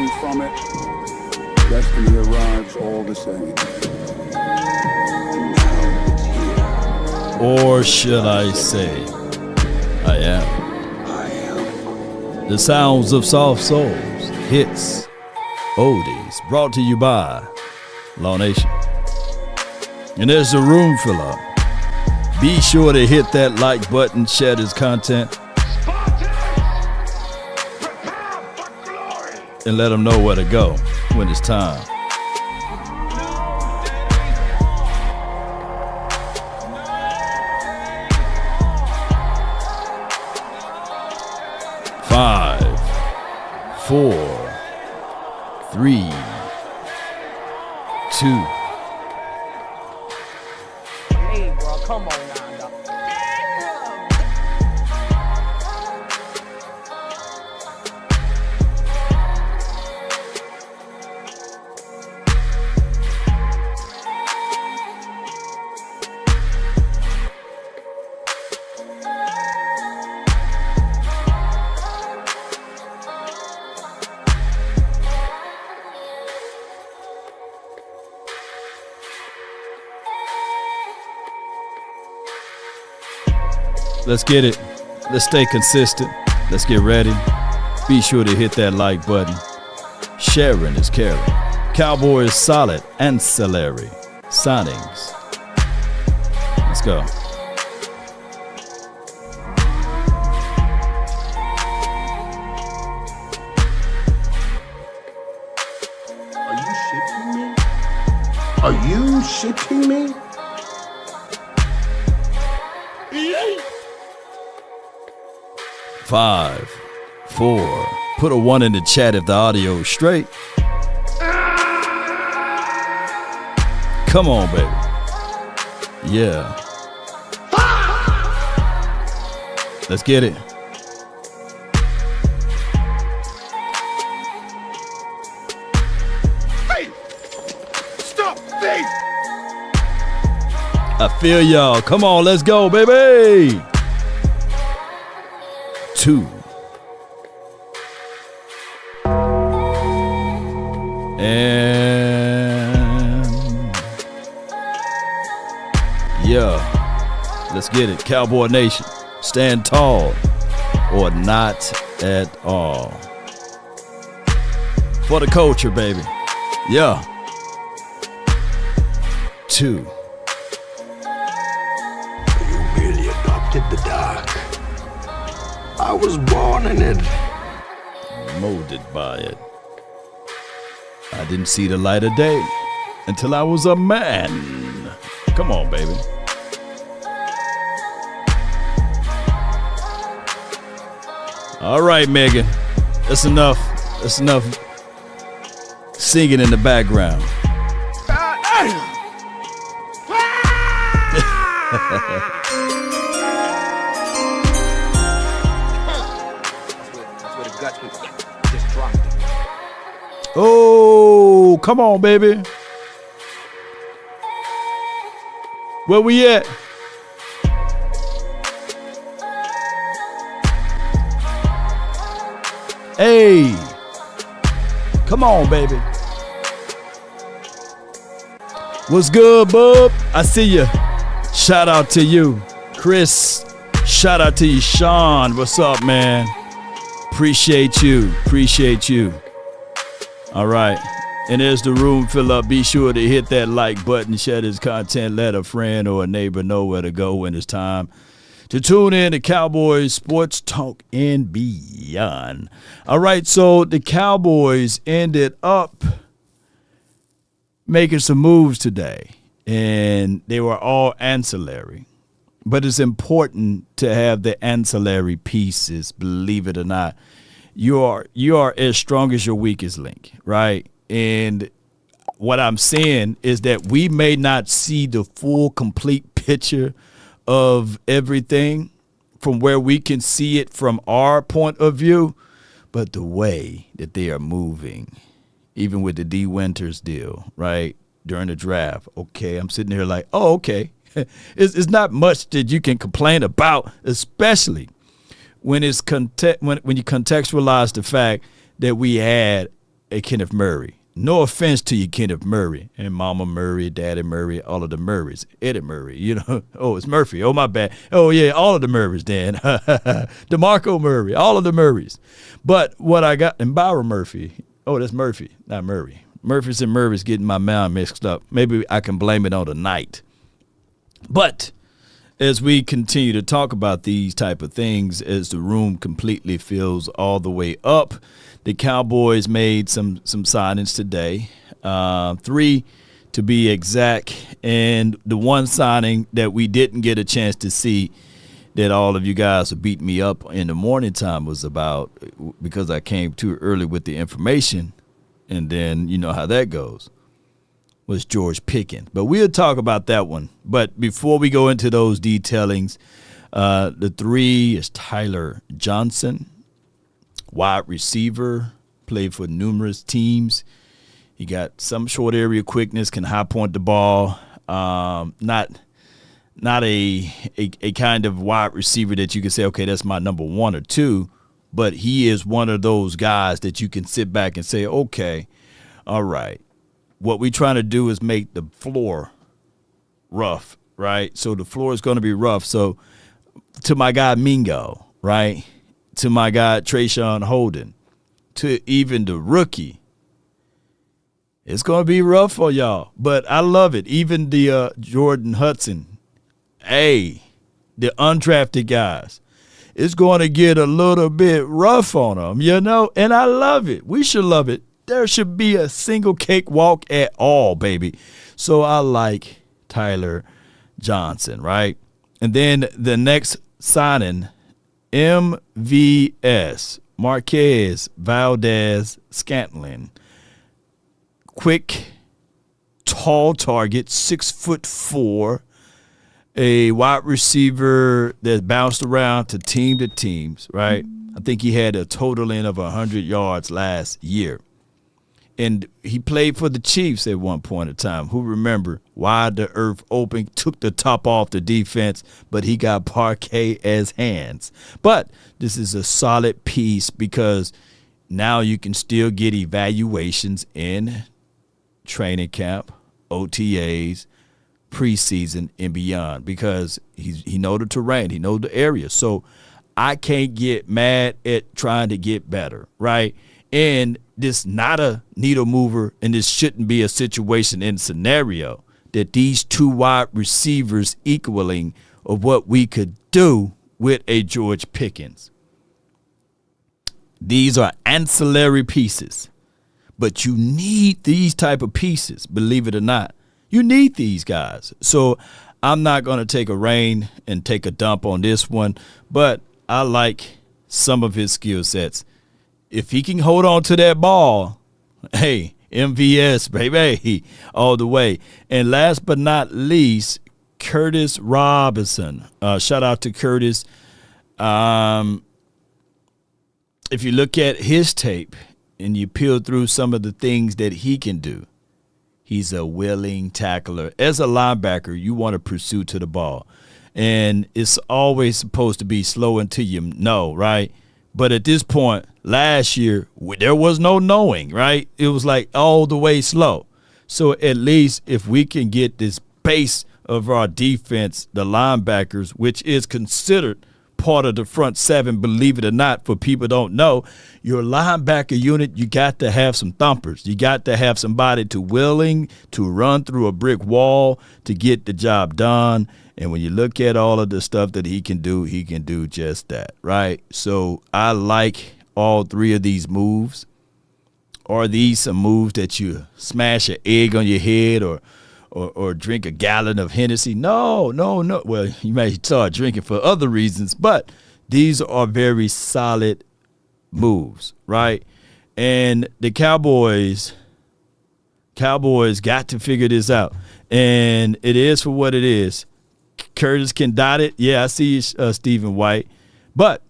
run from it, destiny arrives all the same. And now it's here. Or should I say, I am. The sounds of soft souls, hits, oldies, brought to you by Law Nation. And there's the room filler. Be sure to hit that like button, share this content, and let them know where to go when it's time. Five, 4, 3, 2. Hey, bro, come on now, dog. Let's get it. Let's stay consistent. Let's get ready. Be sure to hit that like button. Sharing is caring. Cowboys solid ancillary signings. Let's go. Are you shitting me? 5, 4. Put a 1 in the chat if the audio is straight. Come on, baby. Yeah. Let's get it. Hey! Stop! Hey! I feel y'all. Come on, let's go, baby. 2. And yeah, let's get it. Cowboy Nation, stand tall or not at all. For the culture, baby. Yeah. 2. You merely adopted the dark. I was born in it. Molded by it. I didn't see the light of day until I was a man. Come on, baby. All right, Megan. That's enough. That's enough singing in the background. Oh, come on, baby. Where we at? Hey, come on, baby. What's good, bub? I see you. Shout out to you, Chris. Shout out to you, Sean. What's up, man? Appreciate you. Appreciate you. All right. And there's the room fill up. Be sure to hit that like button, share this content, let a friend or a neighbor know where to go when it's time to tune in to Cowboys Sports Talk and Beyond. All right, so the Cowboys ended up making some moves today, and they were all ancillary. But it's important to have the ancillary pieces, believe it or not. You are as strong as your weakest link, right? And what I'm saying is that we may not see the full, complete picture of everything from where we can see it from our point of view, but the way that they are moving, even with the D. Winters deal, right, during the draft, okay, I'm sitting here like, oh, okay. It's not much that you can complain about, especially when it's when you contextualize the fact that we had a Kenneth Murray. No offense to you, Kenneth Murray, and Mama Murray, Daddy Murray, all of the Murrays. Eddie Murray, you know. Oh, it's Murphy. Oh, my bad. Oh, yeah, all of the Murrays, Dan. DeMarco Murray, all of the Murrays. But what I got, and Byron Murphy. Oh, that's Murphy, not Murray. Murphys and Murrays getting my mind mixed up. Maybe I can blame it on the night. But as we continue to talk about these type of things, as the room completely fills all the way up, the Cowboys made some signings today, 3 to be exact, and the one signing that we didn't get a chance to see that all of you guys would beat me up in the morning time was about, because I came too early with the information, and then you know how that goes, was George Pickens. But we'll talk about that one. But before we go into those detailings, the 3 is Tyler Johnson, wide receiver, played for numerous teams. He got some short area quickness, can high point the ball. Not a kind of wide receiver that you can say, okay, that's my number 1 or 2, but he is one of those guys that you can sit back and say, okay, all right, what we're trying to do is make the floor rough, right? So the floor is going to be rough. So to my guy Mingo, right? To my guy Trayshawn Holden, to even the rookie, it's going to be rough for y'all. But I love it. Even the Jordan Hudson, the undrafted guys, it's going to get a little bit rough on them, you know, and I love it. We should love it. There should be a single cakewalk at all, baby. So I like Tyler Johnson, right? And then the next signing, MVS, Marquez Valdez Scantling. Quick, tall target, 6'4", a wide receiver that bounced around to teams, right? I think he had a total in of 100 yards last year. And he played for the Chiefs at one point in time. Who remember, wide the earth open, took the top off the defense, but he got parquet as hands. But this is a solid piece because now you can still get evaluations in training camp, OTAs, preseason, and beyond because he know the terrain, he know the area. So I can't get mad at trying to get better, right? And this not a needle mover, and this shouldn't be a situation and scenario that these 2 wide receivers equaling of what we could do with a George Pickens. These are ancillary pieces, but you need these type of pieces, believe it or not. You need these guys. So I'm not going to take a rain and take a dump on this one, but I like some of his skill sets. If he can hold on to that ball, hey, MVS, baby, all the way. And last but not least, Curtis Robinson. Shout out to Curtis. If you look at his tape and you peel through some of the things that he can do, he's a willing tackler. As a linebacker, you want to pursue to the ball. And it's always supposed to be slow until you know, right? But at this point, last year, there was no knowing, right? It was like all the way slow. So at least if we can get this base of our defense, the linebackers, which is considered part of the front 7, believe it or not, for people don't know, your linebacker unit, you got to have some thumpers. You got to have somebody willing to run through a brick wall to get the job done. And when you look at all of the stuff that he can do just that, right? So I like all 3 of these moves. Are these some moves that you smash an egg on your head or drink a gallon of Hennessy? No. Well, you may start drinking for other reasons, but these are very solid moves, right? And the Cowboys got to figure this out. And it is for what it is. Curtis can dot it. Yeah, I see Stephen White. But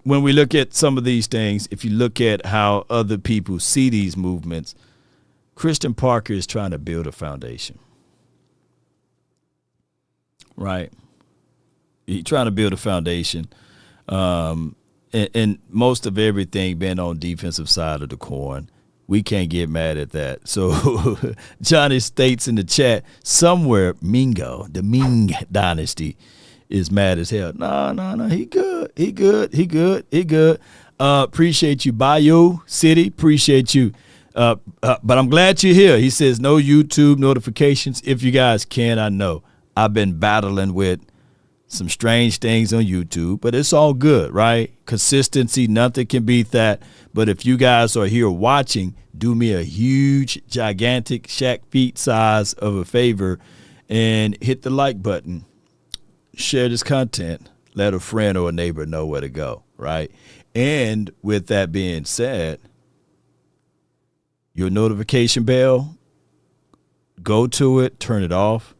when we look at some of these things, if you look at how other people see these movements, Christian Parker is trying to build a foundation. Right? He's trying to build a foundation. And most of everything been on defensive side of the coin. we can't get mad at that. So Johnny states in the chat, somewhere Mingo, the Ming dynasty, is mad as hell. No. He good. Appreciate you, Bayou City. Appreciate you. But I'm glad you're here. He says no YouTube notifications. If you guys can, I know I've been battling with some strange things on YouTube, but it's all good, right? Consistency, nothing can beat that. But if you guys are here watching, do me a huge, gigantic Shaq feet size of a favor and hit the like button. Share this content. Let a friend or a neighbor know where to go, right? And with that being said, your notification bell, go to it, turn it off,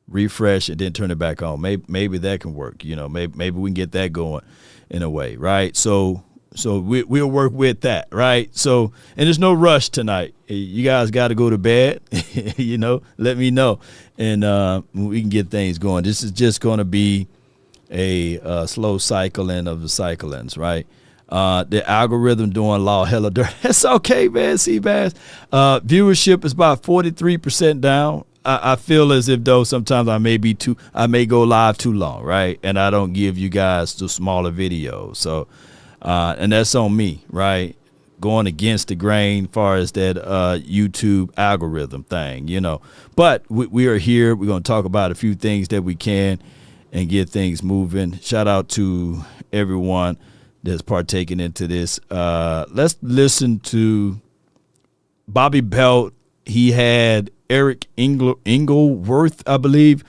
refresh, and then turn it back on. Maybe that can work. Maybe we can get that going in a way, right? So we'll work with that, right? So, and there's no rush tonight. You guys got to go to bed, let me know, and we can get things going. This is just going to be a slow cycling of the cyclings, right? The algorithm doing law hella dirt. It's okay, man. Seabass. Viewership is about 43% down. I feel as if though sometimes I may go live too long, right? And I don't give you guys the smaller videos. So, and that's on me, right? Going against the grain as far as that YouTube algorithm thing, But we are here. We're going to talk about a few things that we can and get things moving. Shout out to everyone that's partaking into this. Let's listen to Bobby Belt. He had Eric Ingleworth, I believe,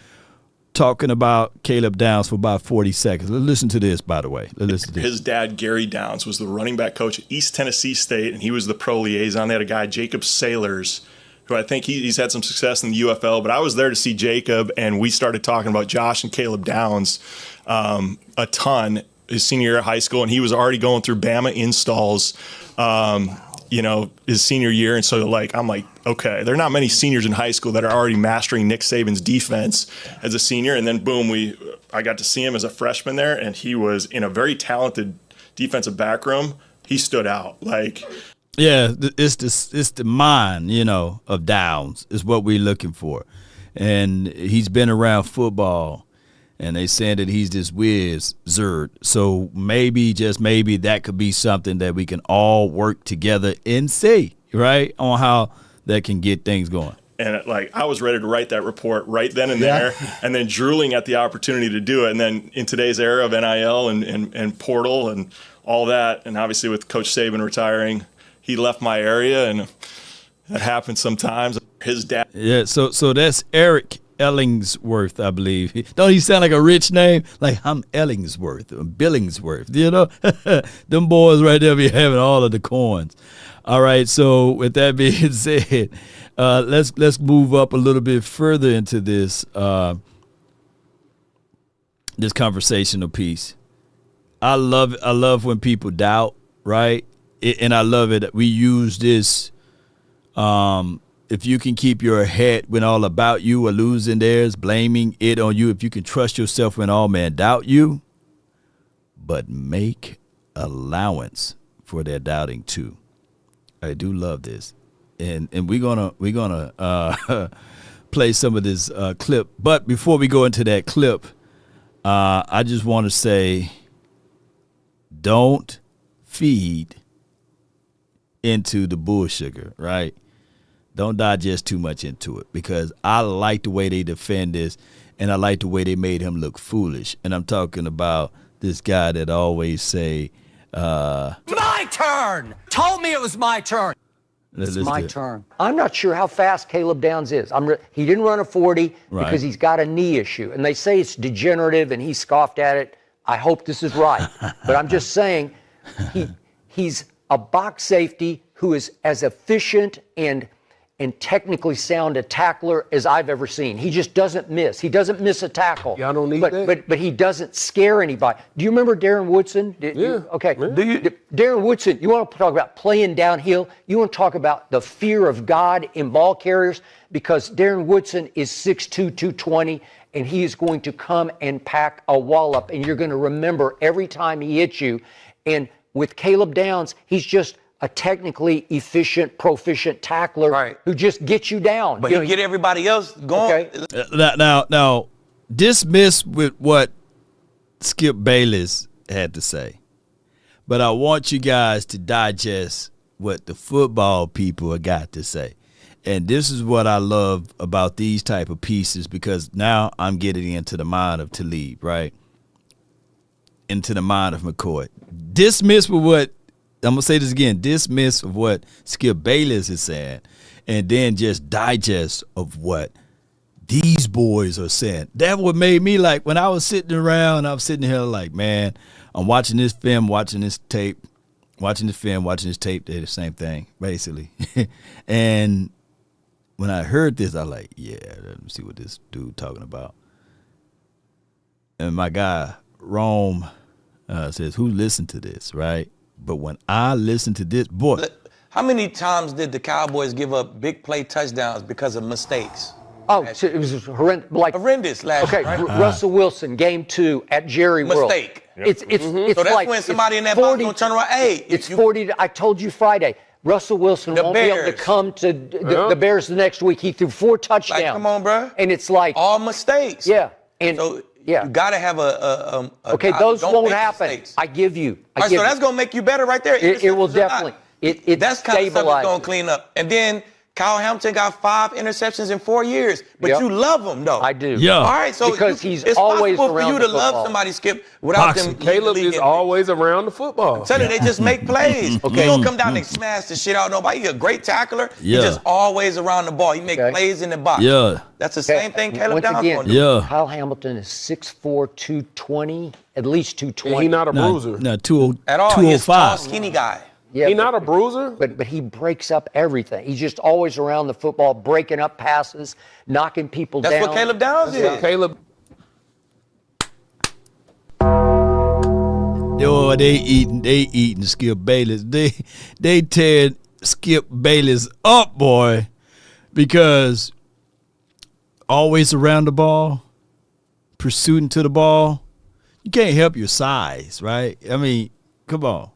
talking about Caleb Downs for about 40 seconds. Let's listen to this, by the way. Let's listen to this. His dad, Gary Downs, was the running back coach at East Tennessee State, and he was the pro liaison. They had a guy, Jacob Sailors, who I think he's had some success in the UFL, but I was there to see Jacob, and we started talking about Josh and Caleb Downs a ton his senior year of high school, and he was already going through Bama installs, his senior year. And so I'm like, okay, there are not many seniors in high school that are already mastering Nick Saban's defense as a senior. And then boom, I got to see him as a freshman there, and he was in a very talented defensive back room. He stood out. Yeah, it's the mind, of Downs is what we're looking for. And he's been around football, and they saying that he's this wizard. So maybe, just maybe, that could be something that we can all work together and see, right, on how that can get things going. And I was ready to write that report right then and there, and then drooling at the opportunity to do it. And then in today's era of NIL and portal and all that, and obviously with Coach Saban retiring, he left my area, and that happens sometimes. His dad. Yeah, so that's Eric Ellingsworth, I believe. Don't he sound like a rich name? Like, I'm Ellingsworth, or Billingsworth, Them boys right there be having all of the coins. All right, so with that being said, let's move up a little bit further into this this conversational piece. I love when people doubt, right? And I love it. We use this. If you can keep your head when all about you are losing theirs, blaming it on you, if you can trust yourself when all men doubt you, but make allowance for their doubting too. I do love this. And we're gonna play some of this clip. But before we go into that clip, I just want to say, don't feed into the bull sugar, right? Don't digest too much into it, because I like the way they defend this, and I like the way they made him look foolish. And I'm talking about this guy that always say, My turn! Told me it was my turn. It's my turn. I'm not sure how fast Caleb Downs is. He didn't run a 40 because he's got a knee issue. And they say it's degenerative, and he scoffed at it. I hope this is right. But I'm just saying he's a box safety who is as efficient and technically sound a tackler as I've ever seen. He just doesn't miss. He doesn't miss a tackle. Y'all don't need that. But he doesn't scare anybody. Do you remember Darren Woodson? Okay. Yeah. Darren Woodson, you want to talk about playing downhill? You want to talk about the fear of God in ball carriers? Because Darren Woodson is 6'2", 220, and he is going to come and pack a wallop, and you're going to remember every time he hits you. And with Caleb Downs, he's just a technically efficient, proficient tackler who just gets you down. But he get everybody else going. Okay. Now, dismiss with what Skip Bayless had to say. But I want you guys to digest what the football people have got to say. And this is what I love about these type of pieces, because now I'm getting into the mind of Talib, right? Into the mind of McCoy. Dismiss with what, I'm going to say this again, dismiss of what Skip Bayless is saying, and then just digest of what these boys are saying. That what made me like, when I was sitting around, I was sitting here like, man, I'm watching this film, watching this tape, watching the film, watching this tape. They're the same thing, basically. And when I heard this, I was like, yeah, let me see what this dude talking about. And my guy, Rome, says, who listened to this, right? But when I listened to this, boy. How many times did the Cowboys give up big play touchdowns because of mistakes? Oh, so it was horrendous last year, right? Russell Wilson, game 2 at Jerry World. Mistake. It's so that's like, when somebody in that box going to turn around. Hey, it's 40. I told you Friday. Russell Wilson won't be able to come to the Bears the next week. He threw 4 touchdowns. Like, come on, bro. And it's like all mistakes. Yeah. And so you got to have a okay, those won't happen. Mistakes. I give you. So that's going to make you better right there. It will definitely. That's kind of stuff that's going to clean up. And then Kyle Hamilton got 5 interceptions in 4 years, but you love him though. I do. Yeah. All right, so because he's it's always possible around for you the to love somebody, Skip, without them. Caleb is always around the football. I'm telling you, they just make plays. He don't come down and smash the shit out of nobody. He's a great tackler. Yeah. He's just always around the ball. He make plays in the box. Yeah. That's the same thing Caleb Downs again, going to do. do. Yeah. Kyle Hamilton is 6'4", 220, at least 220. And he's not a bruiser. No, At all. He's a tall, 205. skinny guy. Yeah, he's not a bruiser. But he breaks up everything. He's just always around the football, breaking up passes, knocking people down. That's what Caleb Downs is. Caleb. Oh, they eating Skip Bayless. They tearing Skip Bayless up, boy, because always around the ball, pursuing to the ball. You can't help your size, right? I mean, come on.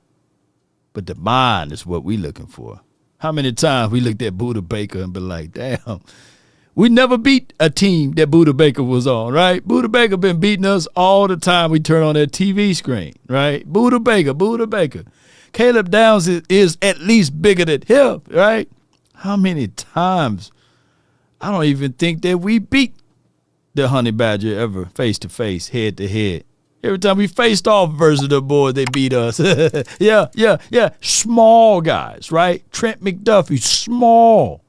But the mind is what we looking for. How many times we looked at Buda Baker and been like, damn, we never beat a team that Buda Baker was on, right? Buda Baker been beating us all the time we turn on that TV screen, right? Buda Baker. Caleb Downs is at least bigger than him, right? How many times? I don't even think that we beat the Honey Badger ever face-to-face, head-to-head. Every time we faced off versus the boys, they beat us. Yeah. Small guys, right? Trent McDuffie, small.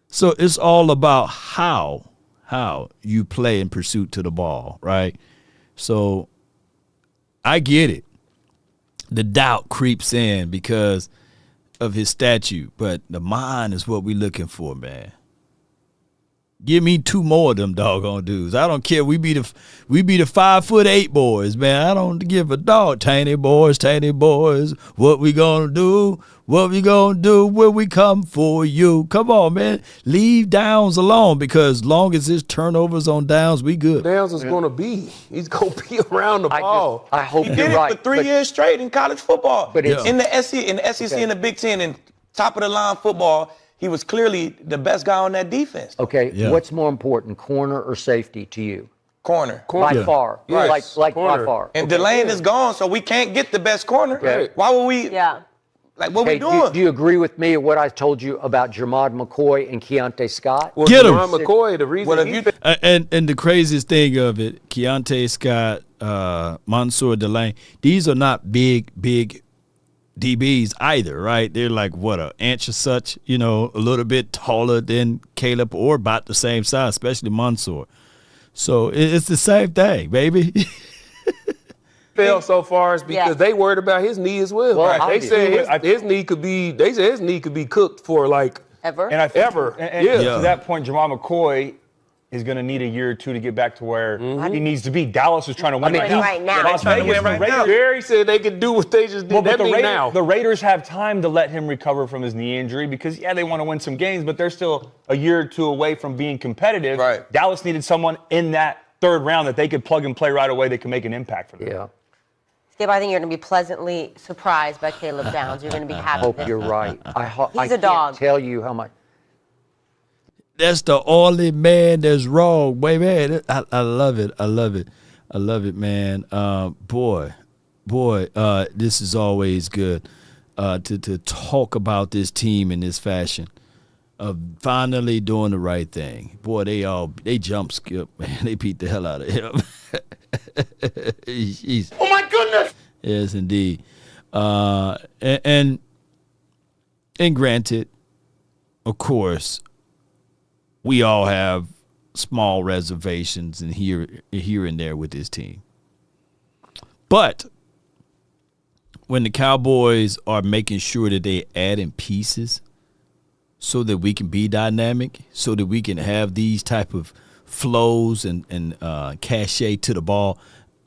So it's all about how you play in pursuit to the ball, right? So I get it. The doubt creeps in because of his statue, but the mind is what we're looking for, man. Give me 2 more of them doggone dudes. I don't care. We be the 5'8" boys, man. I don't give a dog. Tiny boys. What we gonna do? What we gonna do when we come for you? Come on, man. Leave Downs alone, because long as his turnovers on Downs, we good. Downs is gonna be. He's gonna be around the ball. I hope He you're did right. it for 3 years straight in college football. But it's, in the SEC, and the Big Ten, and top of the line football, he was clearly the best guy on that defense. Okay, what's more important, corner or safety to you? Corner. By far. Yes. Like Corner. by far. And Delane is gone, so we can't get the best corner. Okay. Why would we? Yeah. Like, what we doing? Do you agree with me of what I told you about Jermod McCoy and Keontae Scott? Well, Get him. Jerron McCoy, the reason And the craziest thing of it, Keontae Scott, Mansour Delane, these are not big DBs either, right? They're like, an inch or such, a little bit taller than Caleb, or about the same size, especially Mansour. So it's the same thing, baby. fell so far is because they worried about his knee as well. Well, they said his knee could be. They said his knee could be cooked for like ever. And I think, ever. And to that point, Jamal McCoy is going to need a year or 2 to get back to where he needs to be. Dallas is trying to win right now. Las Vegas, the Raiders. Jerry said they could do what they just did. But now. the Raiders have time to let him recover from his knee injury because, they want to win some games, but they're still a year or 2 away from being competitive. Right. Dallas needed someone in that 3rd round that they could plug and play right away that could make an impact for them. Yeah. Skip, I think you're going to be pleasantly surprised by Caleb Downs. You're going to be happy. I hope you're right. I a dog. can't tell you how much. That's the only man that's wrong, boy, man. I love it. I love it. I love it, man. Boy, this is always good to talk about this team in this fashion of finally doing the right thing. Boy, they jump Skip, man. They beat the hell out of him. Oh my goodness! Yes, indeed. And granted, of course, we all have small reservations and here and there with this team. But when the Cowboys are making sure that they add in pieces so that we can be dynamic, so that we can have these type of flows and cachet to the ball,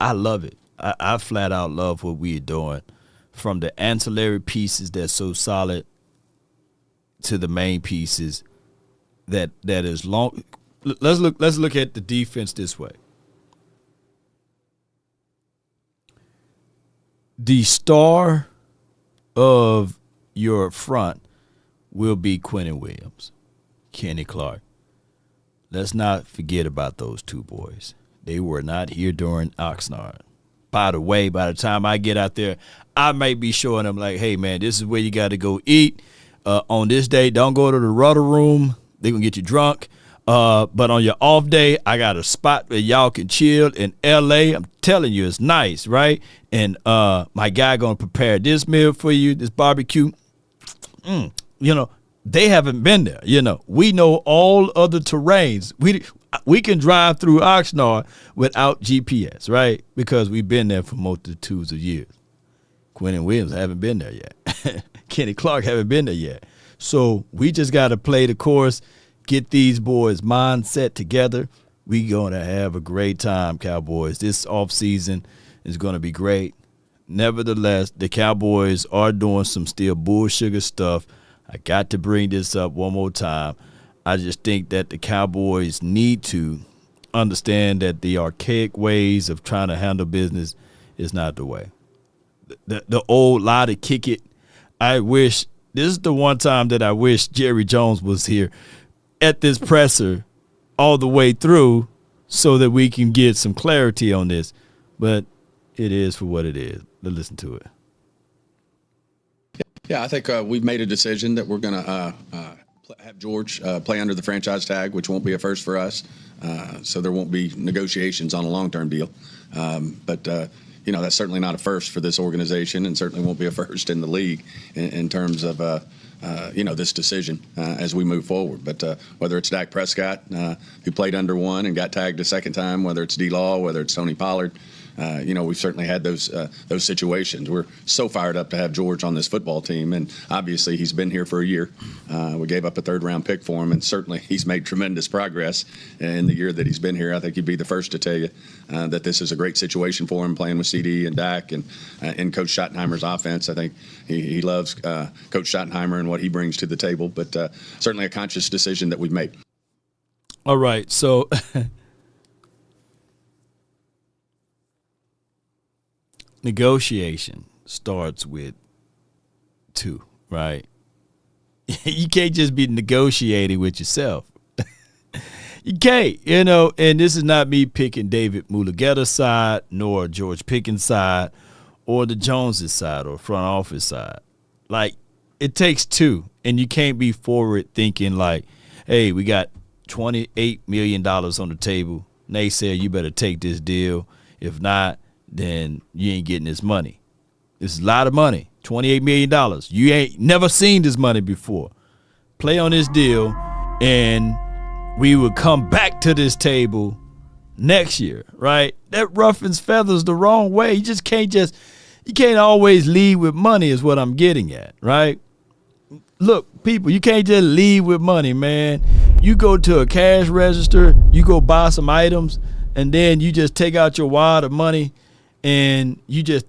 I love it. I flat out love what we are doing, from the ancillary pieces that's so solid to the main pieces that is long. Let's look at the defense this way. The star of your front will be Quentin Williams, Kenny Clark. Let's not forget about those two boys. They were not here during Oxnard. By the way, by the time I get out there, I might be showing them like, hey, man, this is where you got to go eat. On this day, don't go to the rudder room. They're going to get you drunk. But on your off day, I got a spot where y'all can chill in L.A. I'm telling you, it's nice, right? And my guy going to prepare this meal for you, this barbecue. They haven't been there. We know all other terrains. We can drive through Oxnard without GPS, right? Because we've been there for multitudes of years. Quentin Williams haven't been there yet. Kenny Clark haven't been there yet. So we just got to play the course, get these boys' mindset together. We going to have a great time, Cowboys. This offseason is going to be great. Nevertheless, the Cowboys are doing some still bullsugar stuff. I got to bring this up one more time. I just think that the Cowboys need to understand that the archaic ways of trying to handle business is not the way. The old lie to kick it. This is the one time that I wish Jerry Jones was here at this presser all the way through so that we can get some clarity on this. But it is for what it is. Let's listen to it. Yeah, I think we've made a decision that we're going to have George play under the franchise tag, which won't be a first for us. So there won't be negotiations on a long-term deal. But that's certainly not a first for this organization, and certainly won't be a first in the league in terms of this decision as we move forward. But whether it's Dak Prescott, who played under one and got tagged a second time, whether it's D-Law, whether it's Tony Pollard, we've certainly had those situations. We're so fired up to have George on this football team, and obviously he's been here for a year. We gave up a third-round pick for him, and certainly he's made tremendous progress in the year that he's been here. I think he'd be the first to tell you that this is a great situation for him, playing with CD and Dak and in Coach Schottenheimer's offense. I think he loves Coach Schottenheimer and what he brings to the table, but certainly a conscious decision that we've made. All right, so negotiation starts with two, right? You can't just be negotiating with yourself. You can't, and this is not me picking David Mulugheta's side, nor George Pickens' side, or the Joneses' side, or front office side. Like, it takes two, and you can't be forward thinking like, hey, we got $28 million on the table. Naysayer, you better take this deal. If not, then you ain't getting this money. This is a lot of money, $28 million. You ain't never seen this money before. Play on this deal, and we will come back to this table next year, right? That roughens feathers the wrong way. You can't always lead with money is what I'm getting at, right? Look, people, you can't just lead with money, man. You go to a cash register, you go buy some items, and then you just take out your wad of money and you just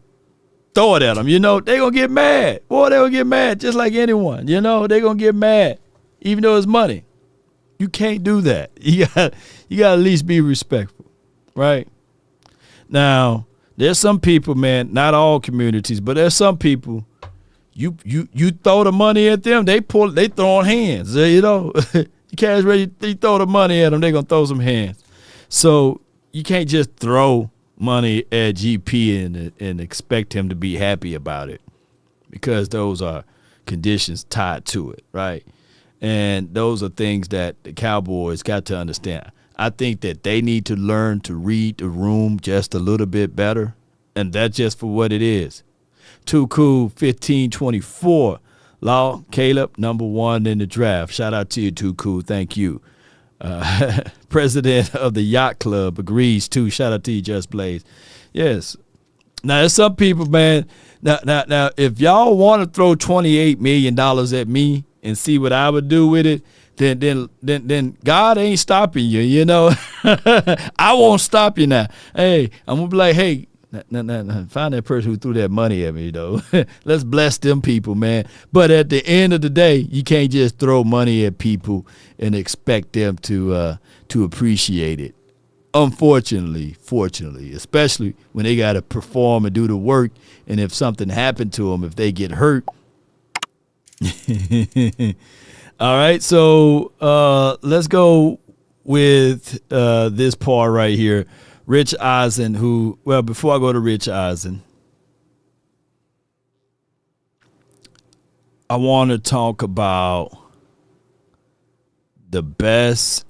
throw it at them. They're going to get mad. Boy, they're going to get mad just like anyone. They're going to get mad even though it's money. You can't do that. You got to at least be respectful, right? Now, There's some people, man, not all communities, but there's some people, you throw the money at them, they throwing hands. You know, you cash ready, you throw the money at them, they're going to throw some hands. So you can't just throw money at GP and expect him to be happy about it, because those are conditions tied to it, right? And those are things that the Cowboys got to understand. I think that they need to learn to read the room just a little bit better, and that's just for what it is. Too Cool 1524. Law, Caleb, number 1 in the draft. Shout out to you, Too Cool. Thank you. President of the Yacht Club agrees too. Shout out to you, Just Blaze. Yes. Now, there's some people, man. Now, if y'all want to throw $28 million at me and see what I would do with it, then God ain't stopping you, you know. I won't stop you now. Hey, I'm gonna be like, hey, find that person who threw that money at me, though. Let's bless them people, man. But at the end of the day, you can't just throw money at people and expect them to appreciate it. Fortunately, especially when they got to perform and do the work, and if something happened to them, if they get hurt. All right, so let's go with this part right here. Rich Eisen, before I go to Rich Eisen, I want to talk about the best.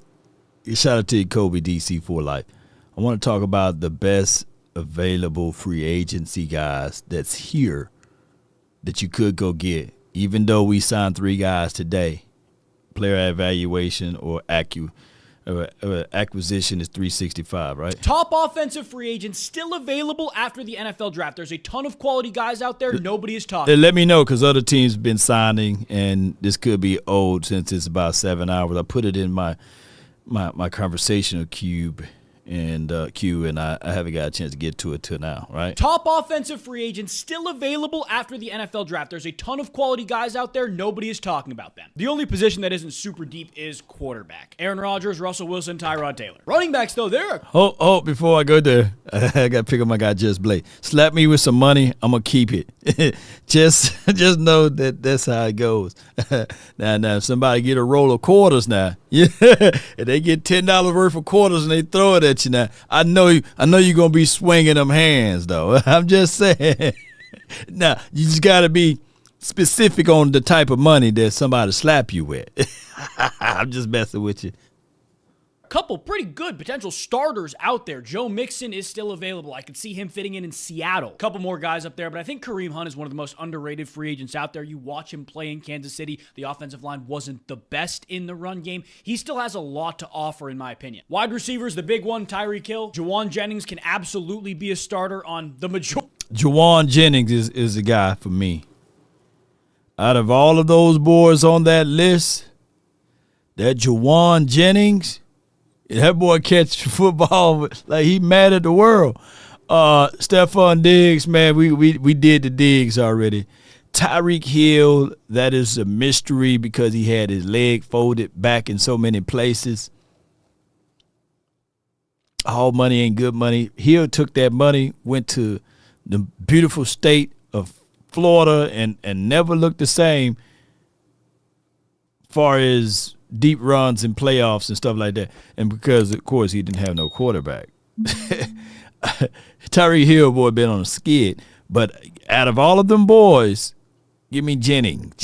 Shout out to you, Kobe DC for life. I want to talk about the best available free agency guys that's here that you could go get, even though we signed 3 guys today. Player evaluation or acquisition is 365, right? Top offensive free agents still available after the NFL draft. There's a ton of quality guys out there. Nobody is talking. Let me know, because other teams have been signing, and this could be old since it's about 7 hours. I put it in my conversational queue, and I haven't got a chance to get to it till now, right? Top offensive free agents still available after the NFL draft. There's a ton of quality guys out there. Nobody is talking about them. The only position that isn't super deep is quarterback. Aaron Rodgers, Russell Wilson, Tyrod Taylor. Running backs, though, they're... Oh, before I go there, I got to pick up my guy, Just Blake. Slap me with some money, I'm going to keep it. just know that that's how it goes. Now, if somebody get a roll of quarters now, yeah, if they get $10 worth of quarters and they throw it at you now, I know you're going to be swinging them hands, though. I'm just saying. Now, you just got to be specific on the type of money that somebody slap you with. I'm just messing with you. Couple pretty good potential starters out there. Joe Mixon is still available. I could see him fitting in Seattle. Couple more guys up there, but I think Kareem Hunt is one of the most underrated free agents out there. You watch him play in Kansas City. The offensive line wasn't the best in the run game. He still has a lot to offer, in my opinion. Wide receivers, the big one, Tyreek Hill. Juwan Jennings can absolutely be a starter on the majority. Juwan Jennings is the guy for me. Out of all of those boys on that list, that Juwan Jennings, that boy catch football like he mad at the world. Stephon Diggs, man, we did the Diggs already. Tyreek Hill, that is a mystery because he had his leg folded back in so many places. All money ain't good money. Hill took that money, went to the beautiful state of Florida and never looked the same far as deep runs and playoffs and stuff like that. And because, of course, he didn't have no quarterback. Tyreek Hill, boy, been on a skid. But out of all of them boys, give me Jennings.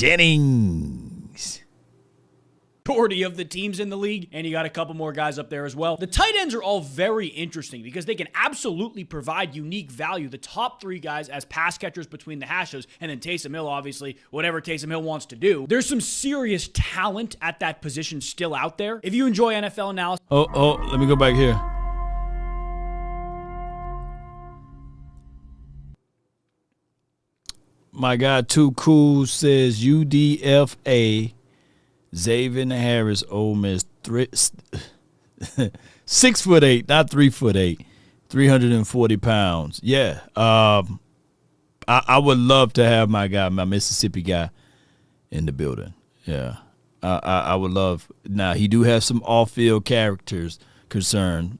Majority of the teams in the league, and you got a couple more guys up there as well. The tight ends are all very interesting because they can absolutely provide unique value. The top 3 guys as pass catchers between the hashes, and then Taysom Hill, obviously, whatever Taysom Hill wants to do. There's some serious talent at that position still out there. If you enjoy NFL analysis... Oh, let me go back here. My guy, Too Cool, says UDFA... Xavier Harris, Ole Miss, 6'8", not 3'8", 340 pounds. Yeah, I would love to have my guy, my Mississippi guy, in the building. Yeah, I would love. Now he do have some off-field characters concern.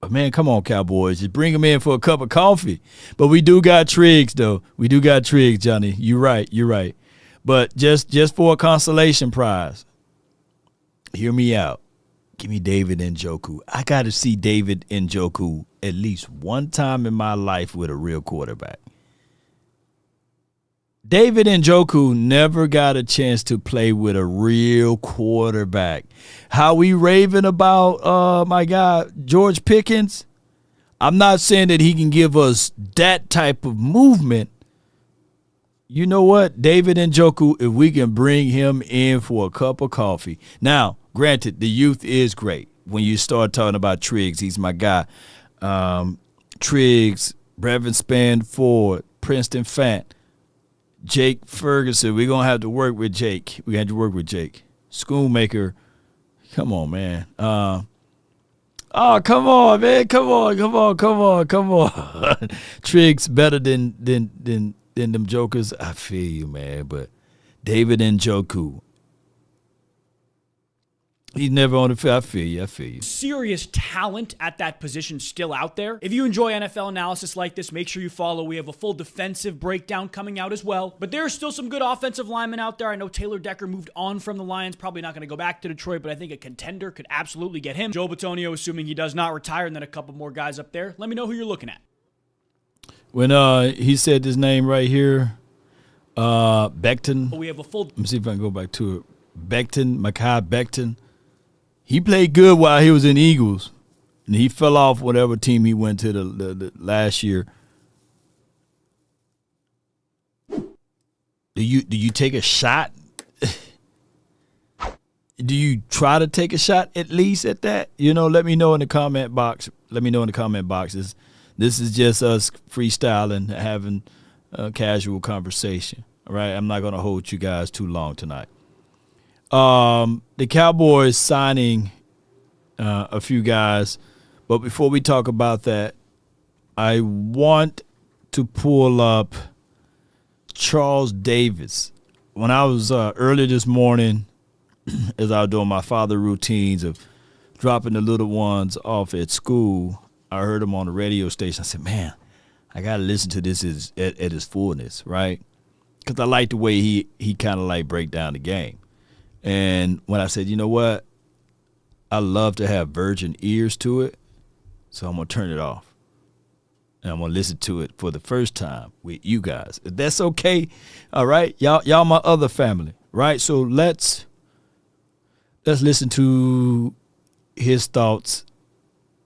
Man, come on, Cowboys. Just bring him in for a cup of coffee. But we do got Triggs, though. We do got Triggs, Johnny. You're right. But just for a consolation prize, hear me out. Give me David Njoku. I got to see David Njoku at least one time in my life with a real quarterback. David Njoku never got a chance to play with a real quarterback. How we raving about, my guy, George Pickens? I'm not saying that he can give us that type of movement. You know what? David Njoku, if we can bring him in for a cup of coffee. Now, granted, the youth is great. When you start talking about Triggs, he's my guy. Triggs, Brevin Spann-Ford, Princeton Fant, Jake Ferguson. We're going to have to work with Jake. Schoonmaker. Come on, man. Come on, man. Come on. Triggs better than them jokers. I feel you, man. But David Njoku, he's never on the field. I feel you. Serious talent at that position still out there. If you enjoy NFL analysis like this, make sure you follow. We have a full defensive breakdown coming out as well. But there are still some good offensive linemen out there. I know Taylor Decker moved on from the Lions. Probably not going to go back to Detroit, but I think a contender could absolutely get him. Joe Bitonio, assuming he does not retire, and then a couple more guys up there. Let me know who you're looking at. When he said his name right here, Becton. We have a full. Let me see if I can go back to it. Mekhi Becton. He played good while he was in Eagles, and he fell off whatever team he went to the last year. Do you take a shot? Do you try to take a shot at least at that? Let me know in the comment box. This is just us freestyling, having a casual conversation. All right, I'm not going to hold you guys too long tonight. The Cowboys signing a few guys, but before we talk about that, I want to pull up Charles Davis. When I was early this morning, as I was doing my father routines of dropping the little ones off at school, I heard him on the radio station. I said, man, I got to listen to this at his fullness, right? Because I like the way he kind of like break down the game. And when I said, you know what, I love to have virgin ears to it, so I'm going to turn it off. And I'm going to listen to it for the first time with you guys. If that's okay, all right? Y'all my other family, right? So let's listen to his thoughts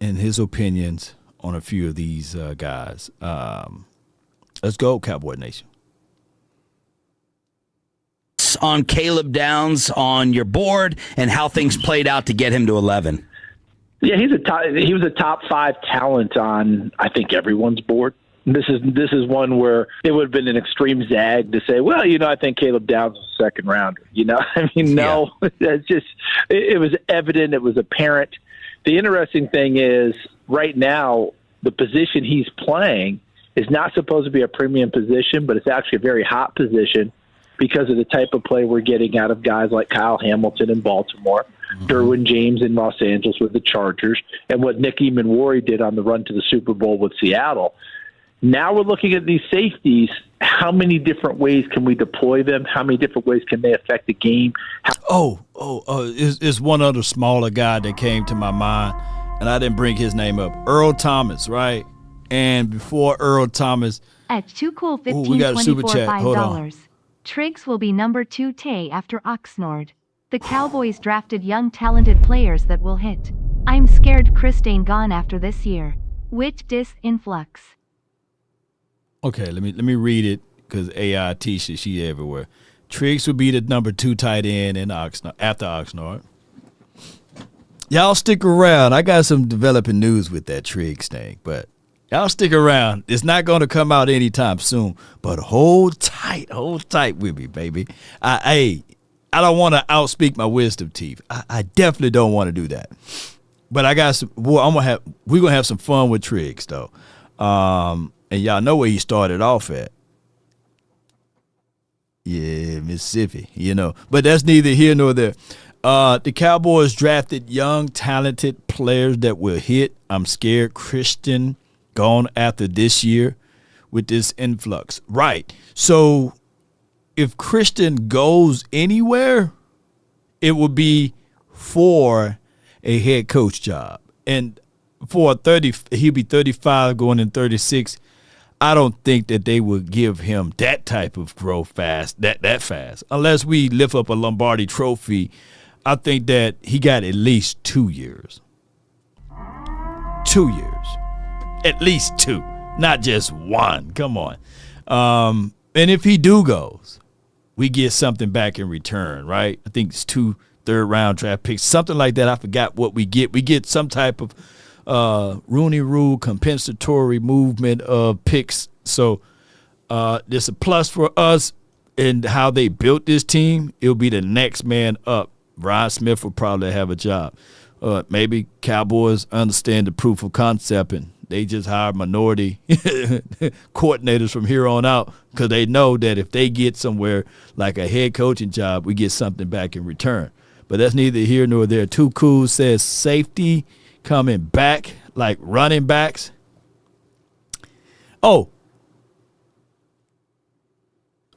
and his opinions on a few of these guys. Let's go, Cowboy Nation. On Caleb Downs on your board and how things played out to get him to 11. Yeah, he was a top 5 talent on, I think, everyone's board. This is one where it would have been an extreme zag to say, well, I think Caleb Downs was a second rounder. No, it's just it was evident, it was apparent. The interesting thing is right now the position he's playing is not supposed to be a premium position, but it's actually a very hot position because of the type of play we're getting out of guys like Kyle Hamilton in Baltimore, Derwin James in Los Angeles with the Chargers, and what Nick Emanwari did on the run to the Super Bowl with Seattle. Now we're looking at these safeties. How many different ways can we deploy them? How many different ways can they affect the game? It's one other smaller guy that came to my mind, and I didn't bring his name up. Earl Thomas, right? And before Earl Thomas, at Too Cool 15, we got a super chat. Hold $5. on. Triggs will be number 2 Tay after Oxnard. The Cowboys drafted young talented players that will hit. I'm scared Christine gone after this year. Which dis influx. Okay, let me read it because AI teaches she everywhere. Triggs will be the number 2 tight end in Oxnard after Oxnard. Y'all stick around. I got some developing news with that Triggs thing, but y'all stick around. It's not going to come out anytime soon, but hold tight with me, baby. I don't want to outspeak my wisdom teeth. I definitely don't want to do that. But I got some. Boy, we're gonna have some fun with Triggs though. And y'all know where he started off at. Yeah, Mississippi. But that's neither here nor there. The Cowboys drafted young, talented players that will hit. I'm scared Christian gone after this year with this influx. Right. So if Christian goes anywhere, it would be for a head coach job. And for 30, he'll be 35 going in 36. I don't think that they would give him that type of growth fast, that fast. Unless we lift up a Lombardi trophy, I think that he got at least 2 years. 2 years. At least 2. Not just 1. Come on. And if he goes, we get something back in return, right? I think it's 2 third-round draft picks, something like that. I forgot what we get. We get some type of Rooney Rule compensatory movement of picks. So there's a plus for us in how they built this team. It'll be the next man up. Brian Smith will probably have a job. Maybe Cowboys understand the proof of concept and they just hire minority coordinators from here on out because they know that if they get somewhere like a head coaching job, we get something back in return. But that's neither here nor there. Too Cool says safety coming back, like running backs. Oh,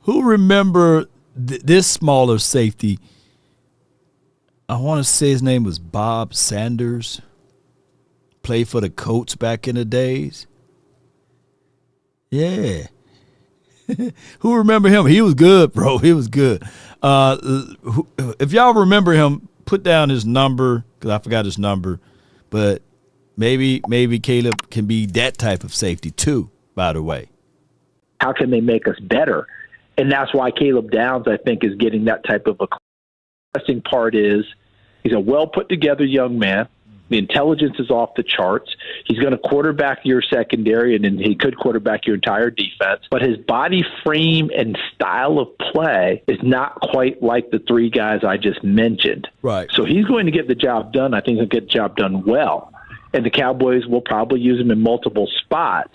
who remember this smaller safety? I want to say his name was Bob Sanders. Played for the Colts back in the days. Yeah. Who remember him? He was good, bro. He was good. If y'all remember him, put down his number because I forgot his number. But maybe Caleb can be that type of safety too, by the way. How can they make us better? And that's why Caleb Downs, I think, is getting that type of a interesting part is he's a well-put-together young man. The intelligence is off the charts. He's going to quarterback your secondary, and then he could quarterback your entire defense. But his body frame and style of play is not quite like the 3 guys I just mentioned. Right. So he's going to get the job done. I think he'll get the job done well. And the Cowboys will probably use him in multiple spots.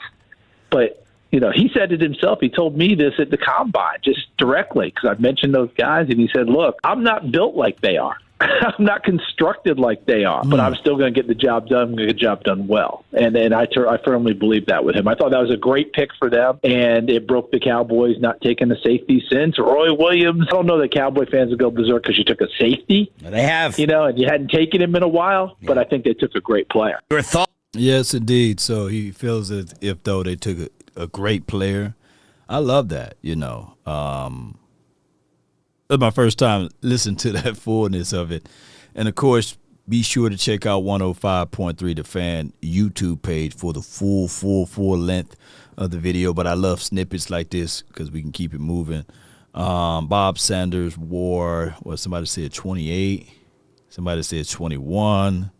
But, you know, he said it himself. He told me this at the Combine just directly because I've mentioned those guys. And he said, look, I'm not built like they are. I'm not constructed like they are, but I'm still going to get the job done. I'm going to get the job done well. And I firmly believe that with him. I thought that was a great pick for them, and it broke the Cowboys not taking a safety since. Roy Williams, I don't know that Cowboy fans will go berserk because you took a safety. They have. You know, and you hadn't taken him in a while, but I think they took a great player. Your thought? Yes, indeed. So he feels as if though they took a great player. I love that, you know. It was my first time listening to that fullness of it. And, of course, be sure to check out 105.3 The Fan YouTube page for the full length of the video. But I love snippets like this because we can keep it moving. Bob Sanders wore, somebody said 28. Somebody said 21.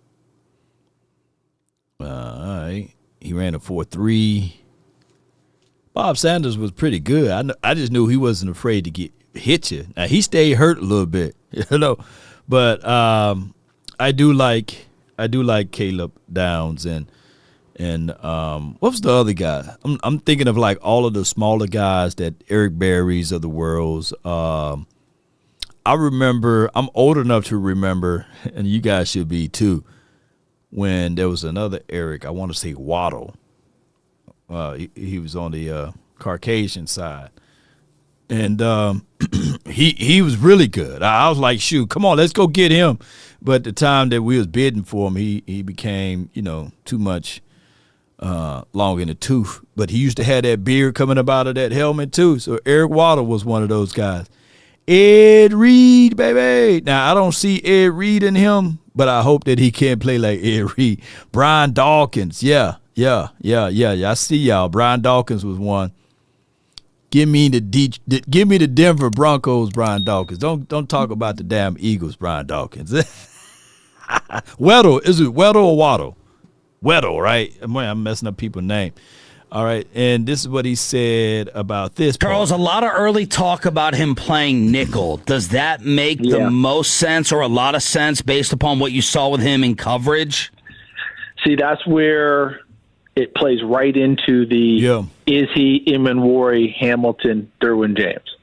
All right. He ran a 4.3. Bob Sanders was pretty good. I just knew he wasn't afraid to hit you. Now he stayed hurt a little bit, you know, but I do like Caleb Downs and what was the other guy? I'm thinking of like all of the smaller guys that Eric Berry's of the worlds. I remember, I'm old enough to remember, and you guys should be too, when there was another Eric. I want to say Waddle. He was on the Caucasian side. And he was really good. I was like, shoot, come on, let's go get him. But the time that we was bidding for him, he became, you know, too much long in the tooth. But he used to have that beard coming up out of that helmet too. So Eric Waddle was one of those guys. Ed Reed, baby. Now, I don't see Ed Reed in him, but I hope that he can play like Ed Reed. Brian Dawkins, yeah. I see y'all. Brian Dawkins was one. Give me the Denver Broncos, Brian Dawkins. Don't talk about the damn Eagles, Brian Dawkins. Weddle, is it Weddle or Waddle? Weddle, right? I'm messing up people's name. All right, and this is what he said about this. Charles, a lot of early talk about him playing nickel. Does that make the most sense or a lot of sense based upon what you saw with him in coverage? See, that's where it plays right into the is he Imanwari, Hamilton, Derwin James?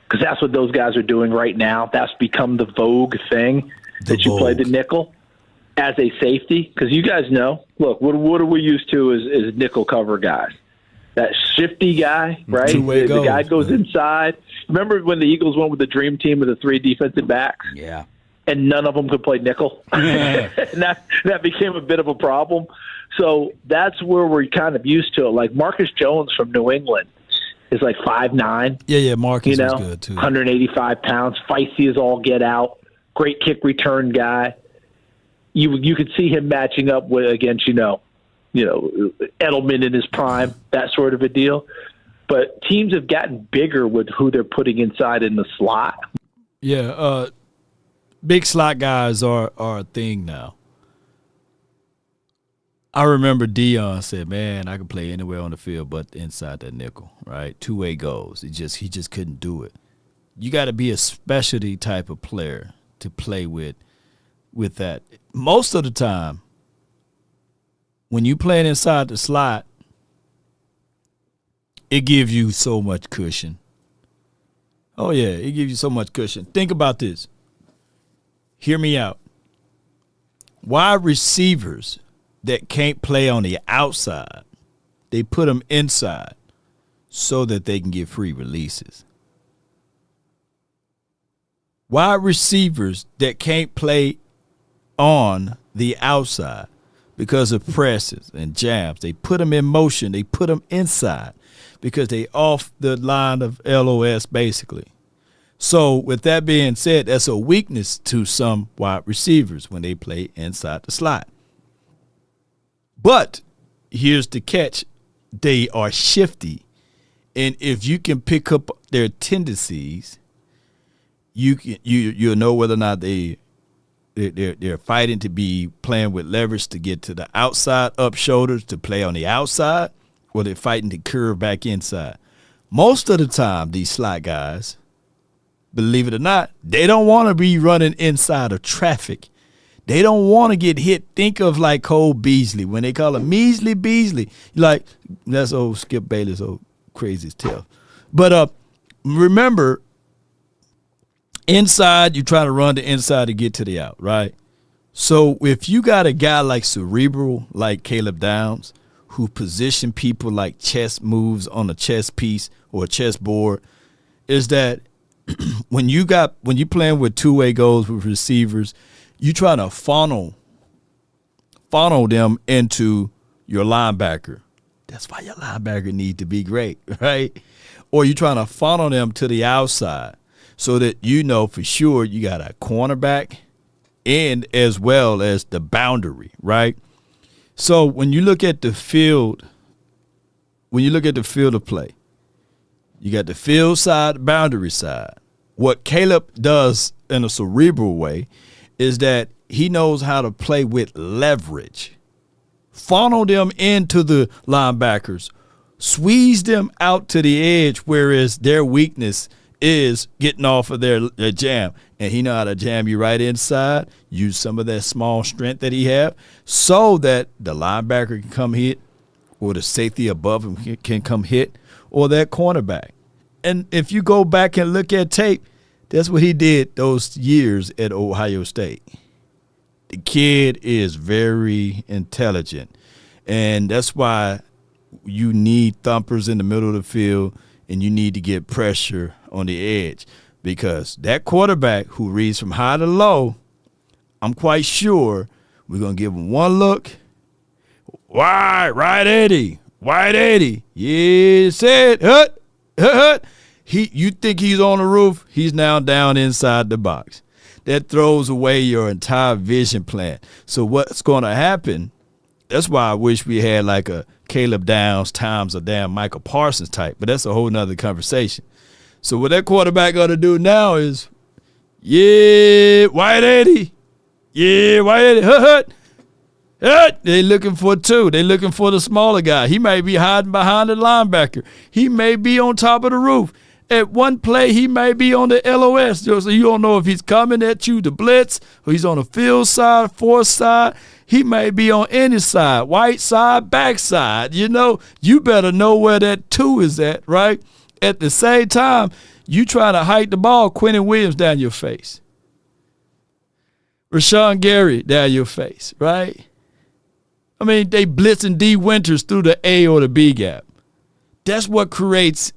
Because that's what those guys are doing right now. That's become the vogue thing. that you play the nickel as a safety? Because you guys know, look, what are we used to as nickel cover guys? That shifty guy, right? The guy goes inside. Remember when the Eagles went with the dream team of the 3 defensive backs? Yeah. And none of them could play nickel. And that became a bit of a problem. So that's where we're kind of used to it. Like Marcus Jones from New England is like 5'9". Yeah, Marcus was good too. 185 pounds, feisty as all get out, great kick return guy. You could see him matching up against Edelman in his prime, that sort of a deal. But teams have gotten bigger with who they're putting inside in the slot. Yeah, big slot guys are a thing now. I remember Dion said, "Man, I can play anywhere on the field but inside that nickel." Right, 2-way goals. He just couldn't do it. You got to be a specialty type of player to play with that. Most of the time, when you playing inside the slot, it gives you so much cushion. Oh yeah, it gives you so much cushion. Think about this. Hear me out. Wide receivers that can't play on the outside, they put them inside so that they can get free releases. Wide receivers that can't play on the outside because of presses and jams, they put them in motion, they put them inside because they off the line of LOS basically. So with that being said, that's a weakness to some wide receivers when they play inside the slot. But here's the catch. They are shifty. And if you can pick up their tendencies, you'll know whether or not they're fighting to be playing with leverage to get to the outside up shoulders to play on the outside, or they're fighting to curve back inside. Most of the time, these slot guys, believe it or not, they don't want to be running inside of traffic. They don't want to get hit. Think of like Cole Beasley. When they call him Measly Beasley, like that's old Skip Bayless, old crazy tale. But remember, inside, you try to run the inside to get to the out, right? So if you got a guy like cerebral, like Caleb Downs, who position people like chess moves on a chess piece or a chess board, is that when you playing with 2-way goals with receivers, you try to funnel them into your linebacker. That's why your linebacker need to be great, right? Or you trying to funnel them to the outside so that you know for sure you got a cornerback and as well as the boundary, right? So when you look at the field of play, you got the field side, the boundary side. What Caleb does in a cerebral way is that he knows how to play with leverage. Funnel them into the linebackers. Squeeze them out to the edge, whereas their weakness is getting off of their jam. And he know how to jam you right inside, use some of that small strength that he have so that the linebacker can come hit or the safety above him can come hit or that cornerback. And if you go back and look at tape, that's what he did those years at Ohio State. The kid is very intelligent, and that's why you need thumpers in the middle of the field and you need to get pressure on the edge because that quarterback who reads from high to low, I'm quite sure we're going to give him one look. Right 80. Yeah, said, hut. You think he's on the roof, he's now down inside the box. That throws away your entire vision plan. So what's going to happen, that's why I wish we had like a Caleb Downs times a damn Michael Parsons type, but that's a whole nother conversation. So what that quarterback got to do now is, white 80. Yeah, white 80, hut. They looking for two. They looking for the smaller guy. He may be hiding behind the linebacker. He may be on top of the roof. At one play, he may be on the LOS. So you don't know if he's coming at you to blitz or he's on the field side, force side. He may be on any side, white side, back side. You know, you better know where that 2 is at, right? At the same time, you trying to hike the ball, Quentin Williams down your face. Rashawn Gary down your face, right? I mean, they blitzing D Winters through the A or the B gap. That's what creates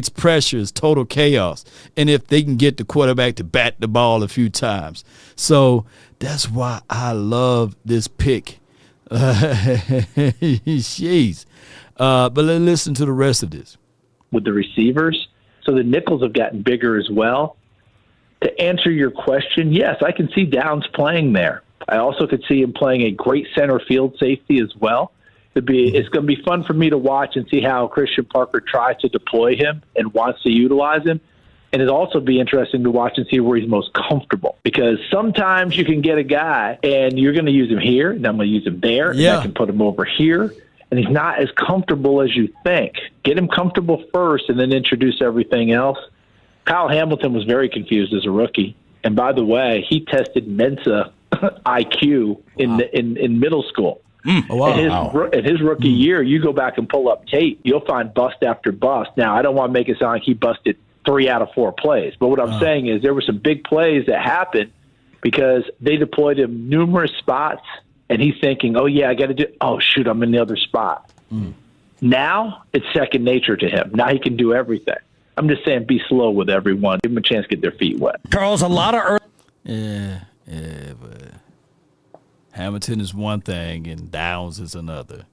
pressure, is total chaos. And if they can get the quarterback to bat the ball a few times. So that's why I love this pick. Jeez. But let's listen to the rest of this. With the receivers, so the nickels have gotten bigger as well. To answer your question, yes, I can see Downs playing there. I also could see him playing a great center field safety as well. It's going to be fun for me to watch and see how Christian Parker tries to deploy him and wants to utilize him. And it'll also be interesting to watch and see where he's most comfortable. Because sometimes you can get a guy and you're going to use him here, and I'm going to use him there, and I can put him over here. And he's not as comfortable as you think. Get him comfortable first and then introduce everything else. Kyle Hamilton was very confused as a rookie. And by the way, he tested Mensa IQ in middle school. In his rookie year, you go back and pull up tape, you'll find bust after bust. Now, I don't want to make it sound like he busted 3 out of 4 plays. But what I'm saying is there were some big plays that happened because they deployed him numerous spots, and he's thinking, oh, yeah, I got to do – oh, shoot, I'm in the other spot. Now it's second nature to him. Now he can do everything. I'm just saying be slow with everyone. Give them a chance to get their feet wet. Charles, a lot of early Yeah, but Hamilton is one thing and Downs is another.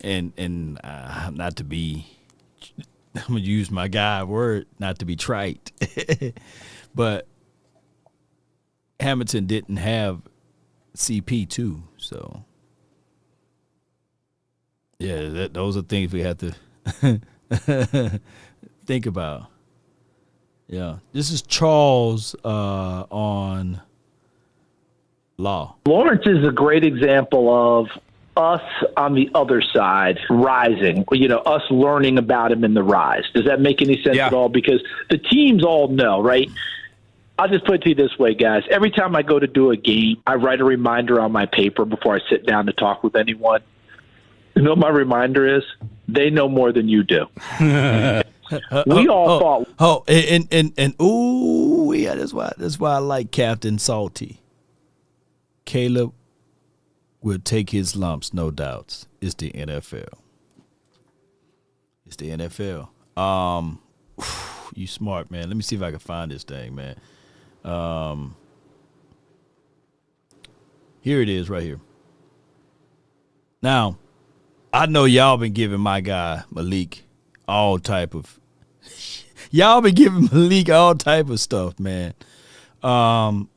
And not to be, I'm going to use my guy word, not to be trite, but Hamilton didn't have CP2, so yeah, those are things we have to think about. Yeah, this is Charles on Law. Lawrence is a great example of us on the other side rising, us learning about him in the rise. Does that make any sense at all? Because the teams all know, right? I'll just put it to you this way, guys. Every time I go to do a game, I write a reminder on my paper before I sit down to talk with anyone. You know what my reminder is? They know more than you do. We all thought. That's why I like Captain Salty. Caleb will take his lumps, no doubts. It's the NFL. It's the NFL. You smart, man. Let me see if I can find this thing, man. Here it is right here. Now, I know y'all been giving my guy Malik all type of y'all been giving Malik all type of stuff, man. One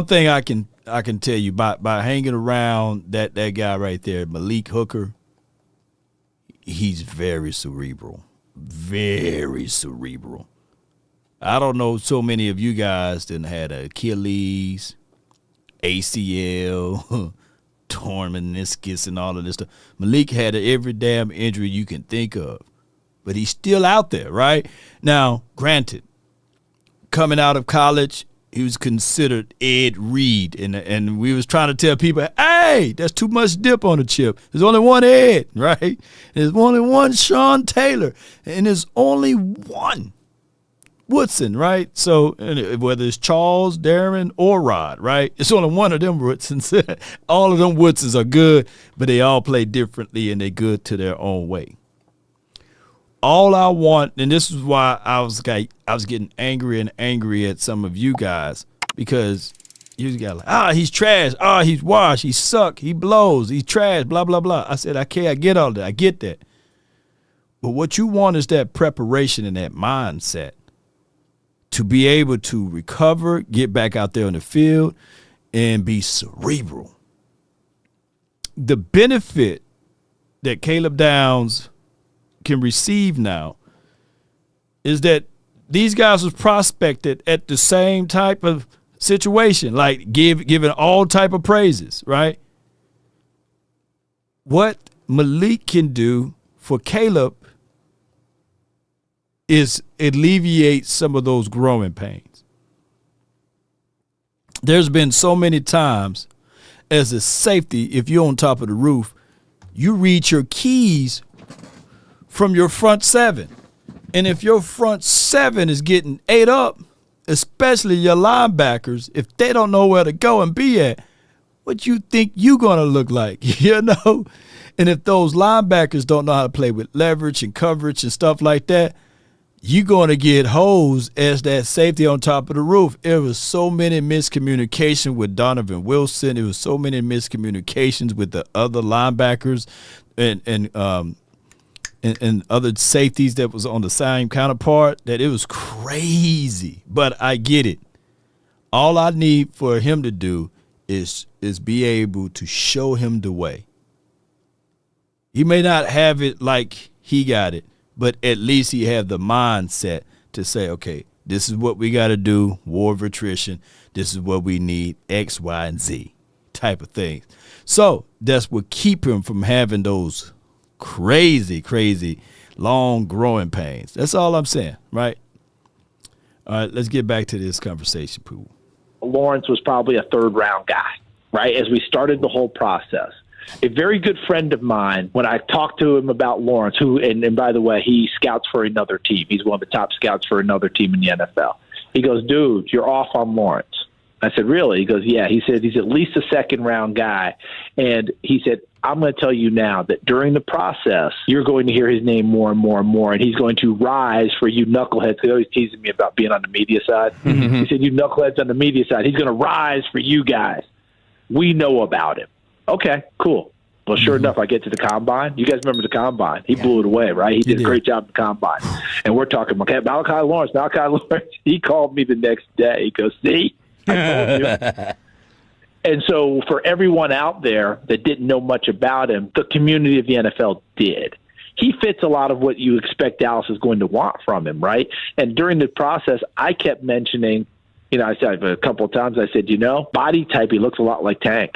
thing I can tell you by hanging around that guy right there, Malik Hooker, he's very cerebral. Very cerebral. I don't know so many of you guys that had Achilles, ACL, torn meniscus, and all of this stuff. Malik had every damn injury you can think of, but he's still out there, right? Now, granted, coming out of college, he was considered Ed Reed, and we was trying to tell people, hey, that's too much dip on the chip. There's only one Ed, right? There's only one Sean Taylor, and there's only one Woodson, right? So whether it's Charles, Darren, or Rod, right? It's only one of them Woodsons. All of them Woodsons are good, but they all play differently, and they're good to their own way. All I want, and this is why I was getting angry and angry at some of you guys, because you got like, he's trash, he's washed, he suck, he blows, he's trash, blah, blah, blah. I said, okay, I get all that, I get that. But what you want is that preparation and that mindset to be able to recover, get back out there on the field, and be cerebral. The benefit that Caleb Downs can receive now is that these guys was prospected at the same type of situation, like given all type of praises, right? What Malik can do for Caleb is alleviate some of those growing pains. There's been so many times as a safety, if you're on top of the roof, you read your keys from your front seven. And if your front seven is getting ate up, especially your linebackers, if they don't know where to go and be at, what you think you going to look like, you know? And if those linebackers don't know how to play with leverage and coverage and stuff like that, you're going to get hosed as that safety on top of the roof. It was so many miscommunication with Donovan Wilson. It was so many miscommunications with the other linebackers and other safeties that was on the same counterpart that it was crazy. But I get it. All I need for him to do is be able to show him the way. He may not have it like he got it, but at least he have the mindset to say, okay, this is what we got to do, war of attrition. This is what we need, X, Y, and Z type of things. So that's what keep him from having those crazy, crazy, long growing pains. That's all I'm saying, right? All right, let's get back to this conversation, Pooh. Lawrence was probably a third-round guy, right, as we started the whole process. A very good friend of mine, when I talked to him about Lawrence, and by the way, he scouts for another team. He's one of the top scouts for another team in the NFL. He goes, dude, you're off on Lawrence. I said, really? He goes, yeah. He said, he's at least a second-round guy. And he said, I'm going to tell you now that during the process, you're going to hear his name more and more and more, and he's going to rise for you knuckleheads. He's always teasing me about being on the media side. He said, you knuckleheads on the media side, he's going to rise for you guys. We know about him. Okay, cool. Well, sure enough, I get to the combine. You guys remember the combine? He blew it away, right? He did a great job in the combine. And we're talking, okay, Malachi Lawrence. He called me the next day. He goes, see, I told you. And so for everyone out there that didn't know much about him, the community of the NFL did. He fits a lot of what you expect Dallas is going to want from him, right? And during the process, I kept mentioning, I said a couple of times, I said, body type, he looks a lot like Tank.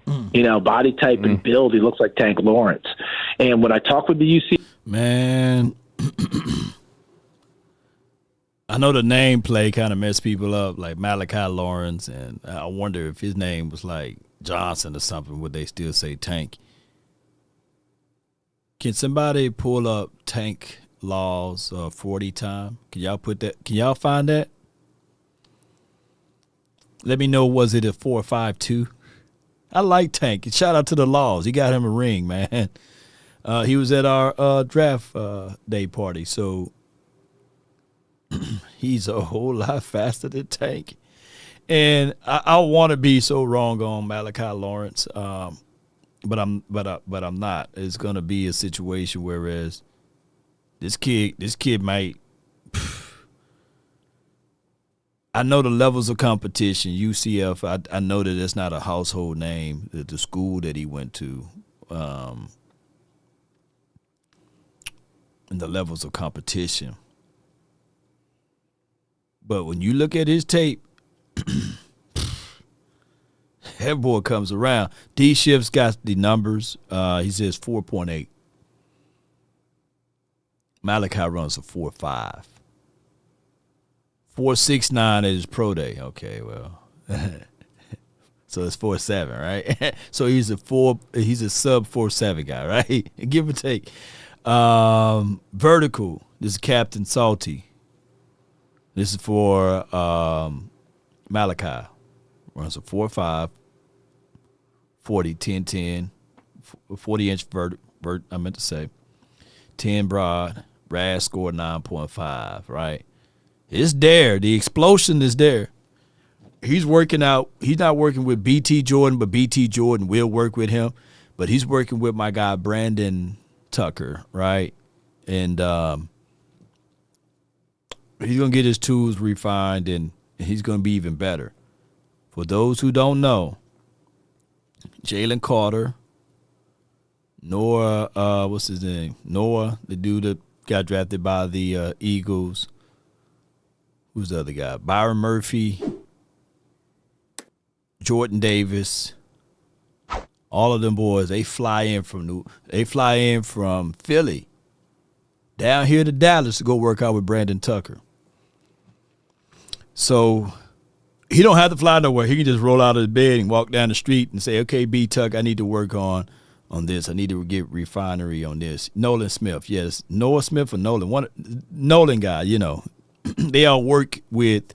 Body type and build, he looks like Tank Lawrence. And when I talk with the UC, man, I know the name play kind of messed people up, like Malachi Lawrence, and I wonder if his name was like Johnson or something, would they still say Tank? Can somebody pull up Tank Law's 40 time? Can y'all put that? Can y'all find that? Let me know. Was it a 4.52? I like Tank. Shout out to the Laws. He got him a ring, man. He was at our draft day party, so he's a whole lot faster than Tank. And I want to be so wrong on Malachi Lawrence, but I'm not. It's gonna be a situation whereas this kid might. I know the levels of competition. UCF, I know that it's not a household name. The school that he went to, and the levels of competition. But when you look at his tape, that boy comes around. D Shift's got the numbers. He says 4.8. Malachi runs a 4.5. 4.69 at his pro day. Okay, well, so it's 4.7, right? So he's a sub 4.7 guy, right? Give or take. Vertical. This is Captain Salty. This is for Malachi. Runs a 4.5, 40, 10, 40-inch vert. I meant to say 10 broad. Brad scored 9.5, right? It's there. The explosion is there. He's working out. He's not working with BT Jordan, but BT Jordan will work with him. But he's working with my guy Brandon Tucker, right? And he's going to get his tools refined, and he's going to be even better. For those who don't know, Jalen Carter, Noah, what's his name? Noah, the dude that got drafted by the Eagles. Who's the other guy? Byron Murphy, Jordan Davis. All of them boys, they fly in from Philly down here to Dallas to go work out with Brandon Tucker. So he don't have to fly nowhere. He can just roll out of his bed and walk down the street and say, okay, B Tuck, I need to work on this. I need to get refinery on this. Nolan Smith, yes. Noah Smith or Nolan? Nolan guy, They all work with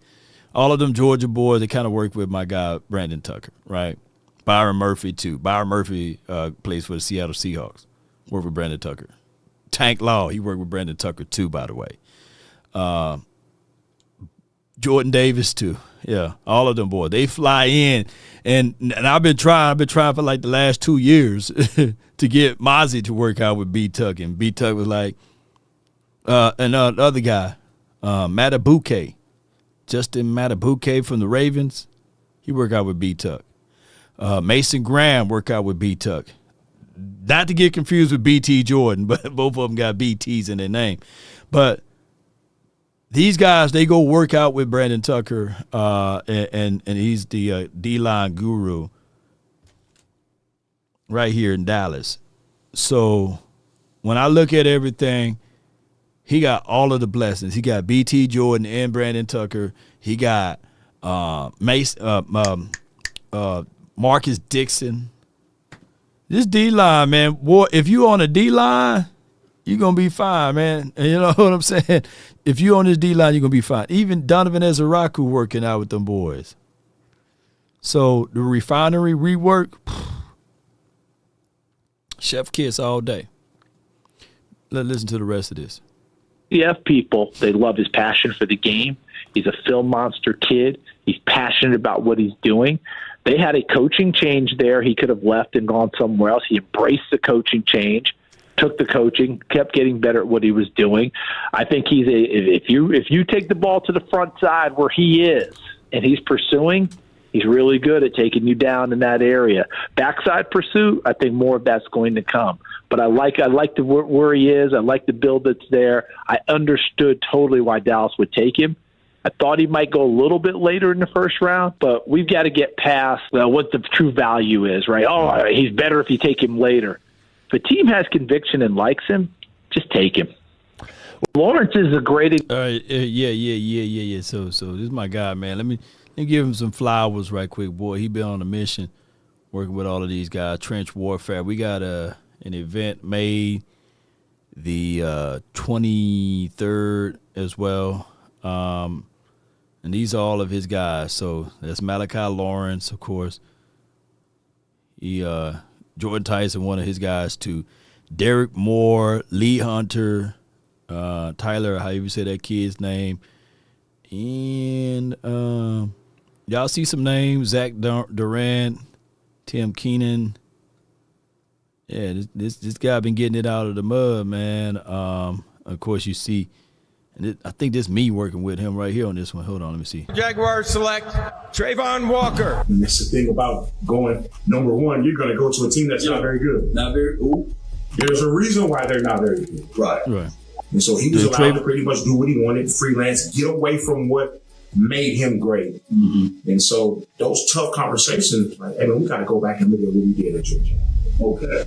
all of them Georgia boys, they kind of work with my guy, Brandon Tucker, right? Byron Murphy, too. Byron Murphy plays for the Seattle Seahawks. Worked with Brandon Tucker. Tank Law, he worked with Brandon Tucker, too, by the way. Jordan Davis, too. Yeah, all of them boys. They fly in. And I've been trying for like the last 2 years to get Mozzie to work out with B-Tuck. And B-Tuck was like, and the other guy, Matabuke. Justin Matabuke from the Ravens. He worked out with B-Tuck. Mason Graham worked out with B-Tuck. Not to get confused with BT Jordan, but both of them got BTs in their name. But these guys, they go work out with Brandon Tucker, and he's the D-line guru right here in Dallas. So when I look at everything, he got all of the blessings. He got BT Jordan and Brandon Tucker. He got Marcus Dixon. This D-line, man, boy, if you on a D-line, you're going to be fine, man. And you know what I'm saying? If you on this D-line, you're going to be fine. Even Donovan Ezeraku working out with them boys. So the refinery rework, chef kiss all day. Let's listen to the rest of this. CF people, they love his passion for the game. He's a film monster kid. He's passionate about what he's doing. They had a coaching change there. He could have left and gone somewhere else. He embraced the coaching change, took the coaching, kept getting better at what he was doing. I think if you take the ball to the front side where he is and he's pursuing, he's really good at taking you down in that area. Backside pursuit, I think more of that's going to come. But I like where he is. I like the build that's there. I understood totally why Dallas would take him. I thought he might go a little bit later in the first round, but we've got to get past what the true value is, right? Oh, he's better if you take him later. If a team has conviction and likes him, just take him. Lawrence is a great. Yeah. So this is my guy, man. Let me give him some flowers right quick, boy. He been on a mission working with all of these guys. Trench warfare. We got an event made the 23rd as well. And these are all of his guys. So that's Malachi Lawrence, of course. Jordan Tyson, one of his guys too. Derek Moore, Lee Hunter, Tyler, how you say that kid's name. And y'all see some names, Zach Durant, Tim Keenan. Yeah, this guy been getting it out of the mud, man. Of course, you see, and I think this me working with him right here on this one. Hold on, let me see. Jaguars select Trayvon Walker. And that's the thing about going number one. You're going to go to a team that's not very good. Not very good. There's a reason why they're not very good. Right. And so he was allowed to pretty much do what he wanted, freelance, get away from what made him great. Mm-hmm. And so those tough conversations, like, hey, man, we got to go back and look at what we did at Georgia. Okay.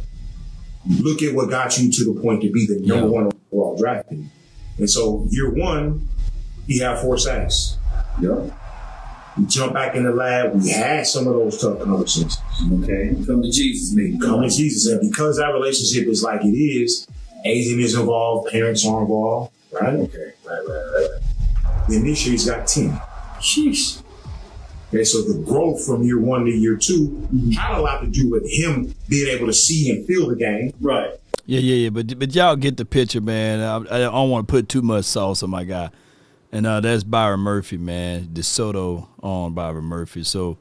Look at what got you to the point to be the number one overall draft pick. And so year one, he had 4 sacks. Yeah. We jumped back in the lab. We had some of those tough conversations. Okay. Come to Jesus, me. Come to Jesus. And because that relationship is like it is, agent is involved, parents are involved, right? Okay. Right. Then this year he's got 10. Sheesh. Okay, so the growth from year one to year two had a lot to do with him being able to see and feel the game. Right. Yeah. But y'all get the picture, man. I don't want to put too much sauce on my guy. And that's Byron Murphy, man. DeSoto on Byron Murphy. So,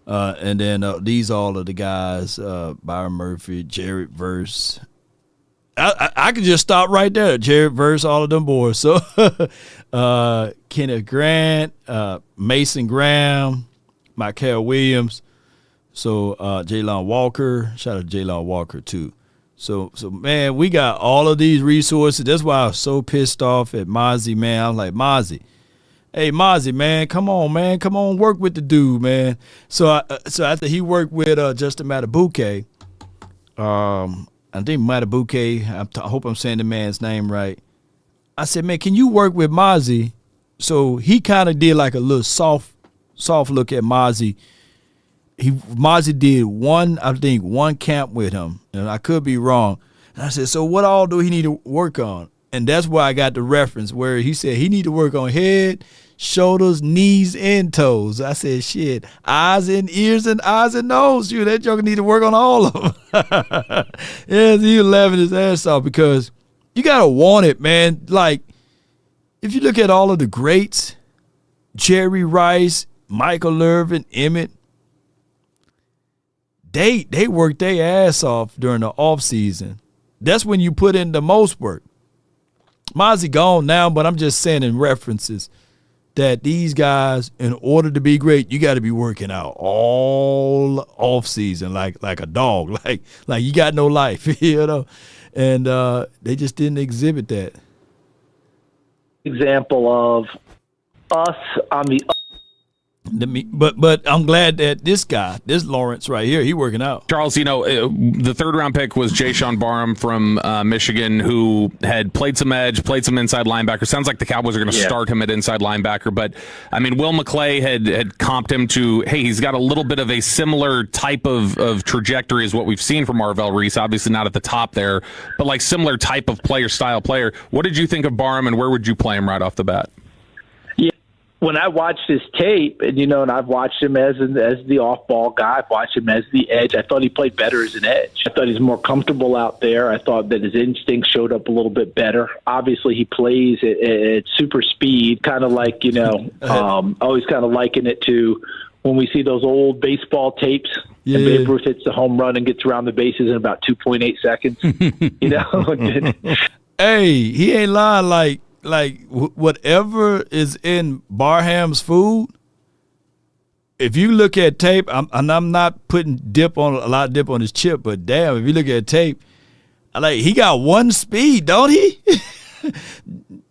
and then these all of the guys, Byron Murphy, Jared Verse. I could just stop right there. Jared Verse, all of them boys. So, Kenneth Grant, Mason Graham, Michael Williams. So, Jaylon Walker. Shout out to Jaylon Walker, too. So man, we got all of these resources. That's why I was so pissed off at Mozzie, man. I was like, hey, Mozzie, man, come on, work with the dude, man. So after he worked with Justin Matabuke, I think Matabuke, I hope I'm saying the man's name right. I said, man, can you work with Mozzie? So he kind of did like a little soft look at Mozzie. Mozzie did one camp with him, and I could be wrong. And I said, so what all do he need to work on? And that's why I got the reference where he said he need to work on head, shoulders, knees, and toes. I said, shit, eyes and ears and eyes and nose. Shoot, that joker need to work on all of them. Yeah, he was laughing his ass off because you got to want it, man. Like, if you look at all of the greats, Jerry Rice, Michael Irvin, Emmett, they worked their ass off during the offseason. That's when you put in the most work. Mozzie gone now, but I'm just saying in references that these guys, in order to be great, you got to be working out all off season like a dog, like you got no life, you know. And they just didn't exhibit that. Example of us on the. But I'm glad that this Lawrence right here, he working out. Charles, you know, the third-round pick was Jayshon Barham from Michigan, who had played some edge, played some inside linebacker. Sounds like the Cowboys are going to start him at inside linebacker. But, I mean, Will McClay had comped him to, hey, he's got a little bit of a similar type of trajectory as what we've seen from Marvell Reese. Obviously not at the top there, but like similar type of style player. What did you think of Barham, and where would you play him right off the bat? When I watched his tape, and I've watched him as the off-ball guy, I've watched him as the edge. I thought he played better as an edge. I thought he's more comfortable out there. I thought that his instincts showed up a little bit better. Obviously, he plays at super speed, kind of like always kind of liken it to when we see those old baseball tapes. Yeah. And Babe Ruth hits the home run and gets around the bases in about 2.8 seconds. Hey, he ain't lying. Like whatever is in Barham's food, if you look at tape, I'm not putting a lot of dip on his chip, but damn, if you look at tape, he got one speed, don't he?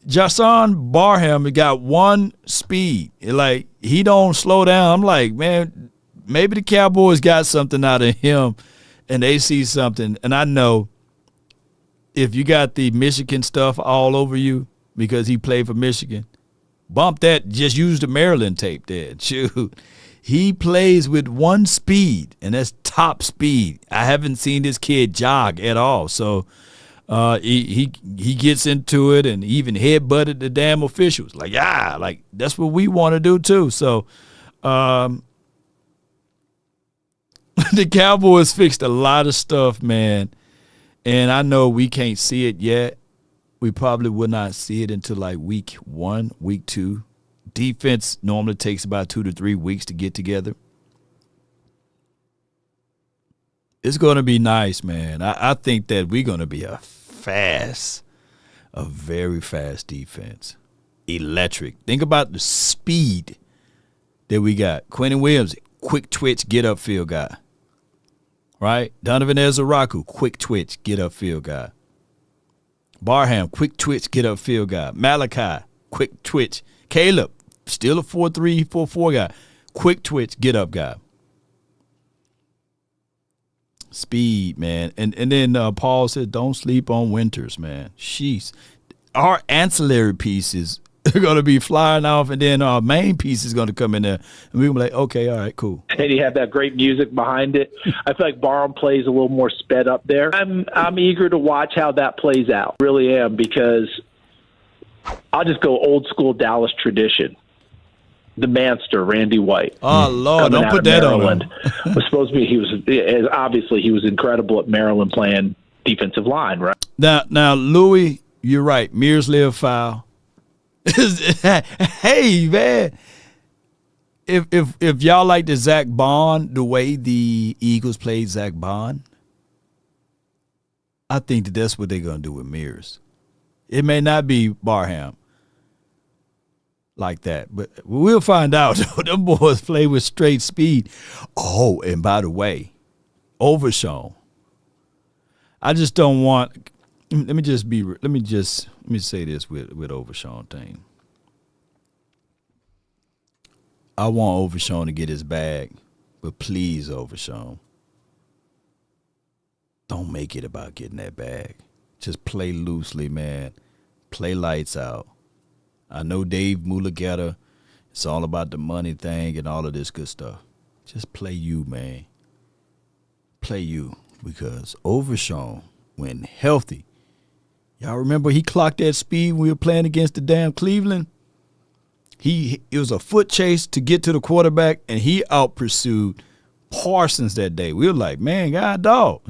Jayshon Barham got one speed. Like, he don't slow down. I'm like, man, maybe the Cowboys got something out of him and they see something. And I know if you got the Michigan stuff all over you, because he played for Michigan, bump that, just use the Maryland tape there. Shoot. He plays with one speed, and that's top speed. I haven't seen this kid jog at all. So he gets into it and even headbutted the damn officials. That's what we want to do too. So the Cowboys fixed a lot of stuff, man. And I know we can't see it yet. We probably will not see it until like week 1, week 2. Defense normally takes about 2 to 3 weeks to get together. It's going to be nice, man. I think that we're going to be a very fast defense. Electric. Think about the speed that we got. Quentin Williams, quick twitch, get upfield guy. Right? Donovan Ezaraku, quick twitch, get upfield guy. Barham, quick twitch, get upfield guy. Malachi, quick twitch. Caleb, still a 4-3, 4-4 guy. Quick twitch, get up guy. Speed, man. And then Paul said, don't sleep on Winters, man. Jeez. Our ancillary pieces are going to be flying off, and then our main piece is going to come in there. And we're going to be like, okay, all right, cool. And you have that great music behind it. I feel like Barham plays a little more sped up there. I'm eager to watch how that plays out. Really am, because I'll just go old school Dallas tradition. The Manster, Randy White. Oh, Lord, don't put that on him. Was supposed to be, he was incredible at Maryland playing defensive line, right? Now, Louis, you're right. Mearsley foul. Hey, man, if y'all like the Zach Bond, the way the Eagles played Zach Bond, I think that's what they're going to do with Mears. It may not be Barham like that, but we'll find out. Them boys play with straight speed. Oh, and by the way, Overshown. I just don't want. Let me say this with Overshown thing. I want Overshown to get his bag, but please, Overshown, don't make it about getting that bag. Just play loosely, man. Play lights out. I know Dave Mulugeta, it's all about the money thing and all of this good stuff. Just play you, man. Play you, because Overshown, when healthy, Y'all remember he clocked that speed when we were playing against the damn Cleveland? It was a foot chase to get to the quarterback, and he out-pursued Parsons that day. We were like, man, God dog,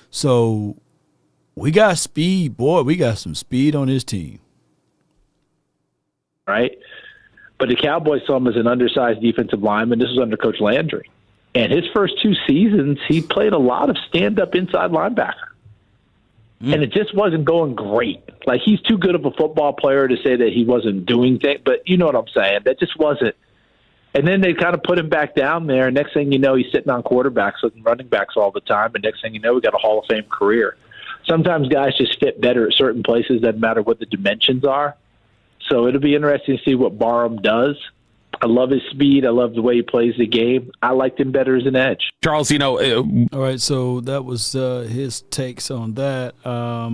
So we got speed, boy. We got some speed on this team. Right? But the Cowboys saw him as an undersized defensive lineman. This was under Coach Landry. And his first 2 seasons, he played a lot of stand-up inside linebacker. And it just wasn't going great. Like, he's too good of a football player to say that he wasn't doing things, but you know what I'm saying. That just wasn't. And then they kind of put him back down there. Next thing you know, he's sitting on quarterbacks and running backs all the time. And next thing you know, we got a Hall of Fame career. Sometimes guys just fit better at certain places, doesn't matter what the dimensions are. So it'll be interesting to see what Barham does. I love his speed. I love the way he plays the game. I liked him better as an edge. Charles, all right, so that was his takes on that. I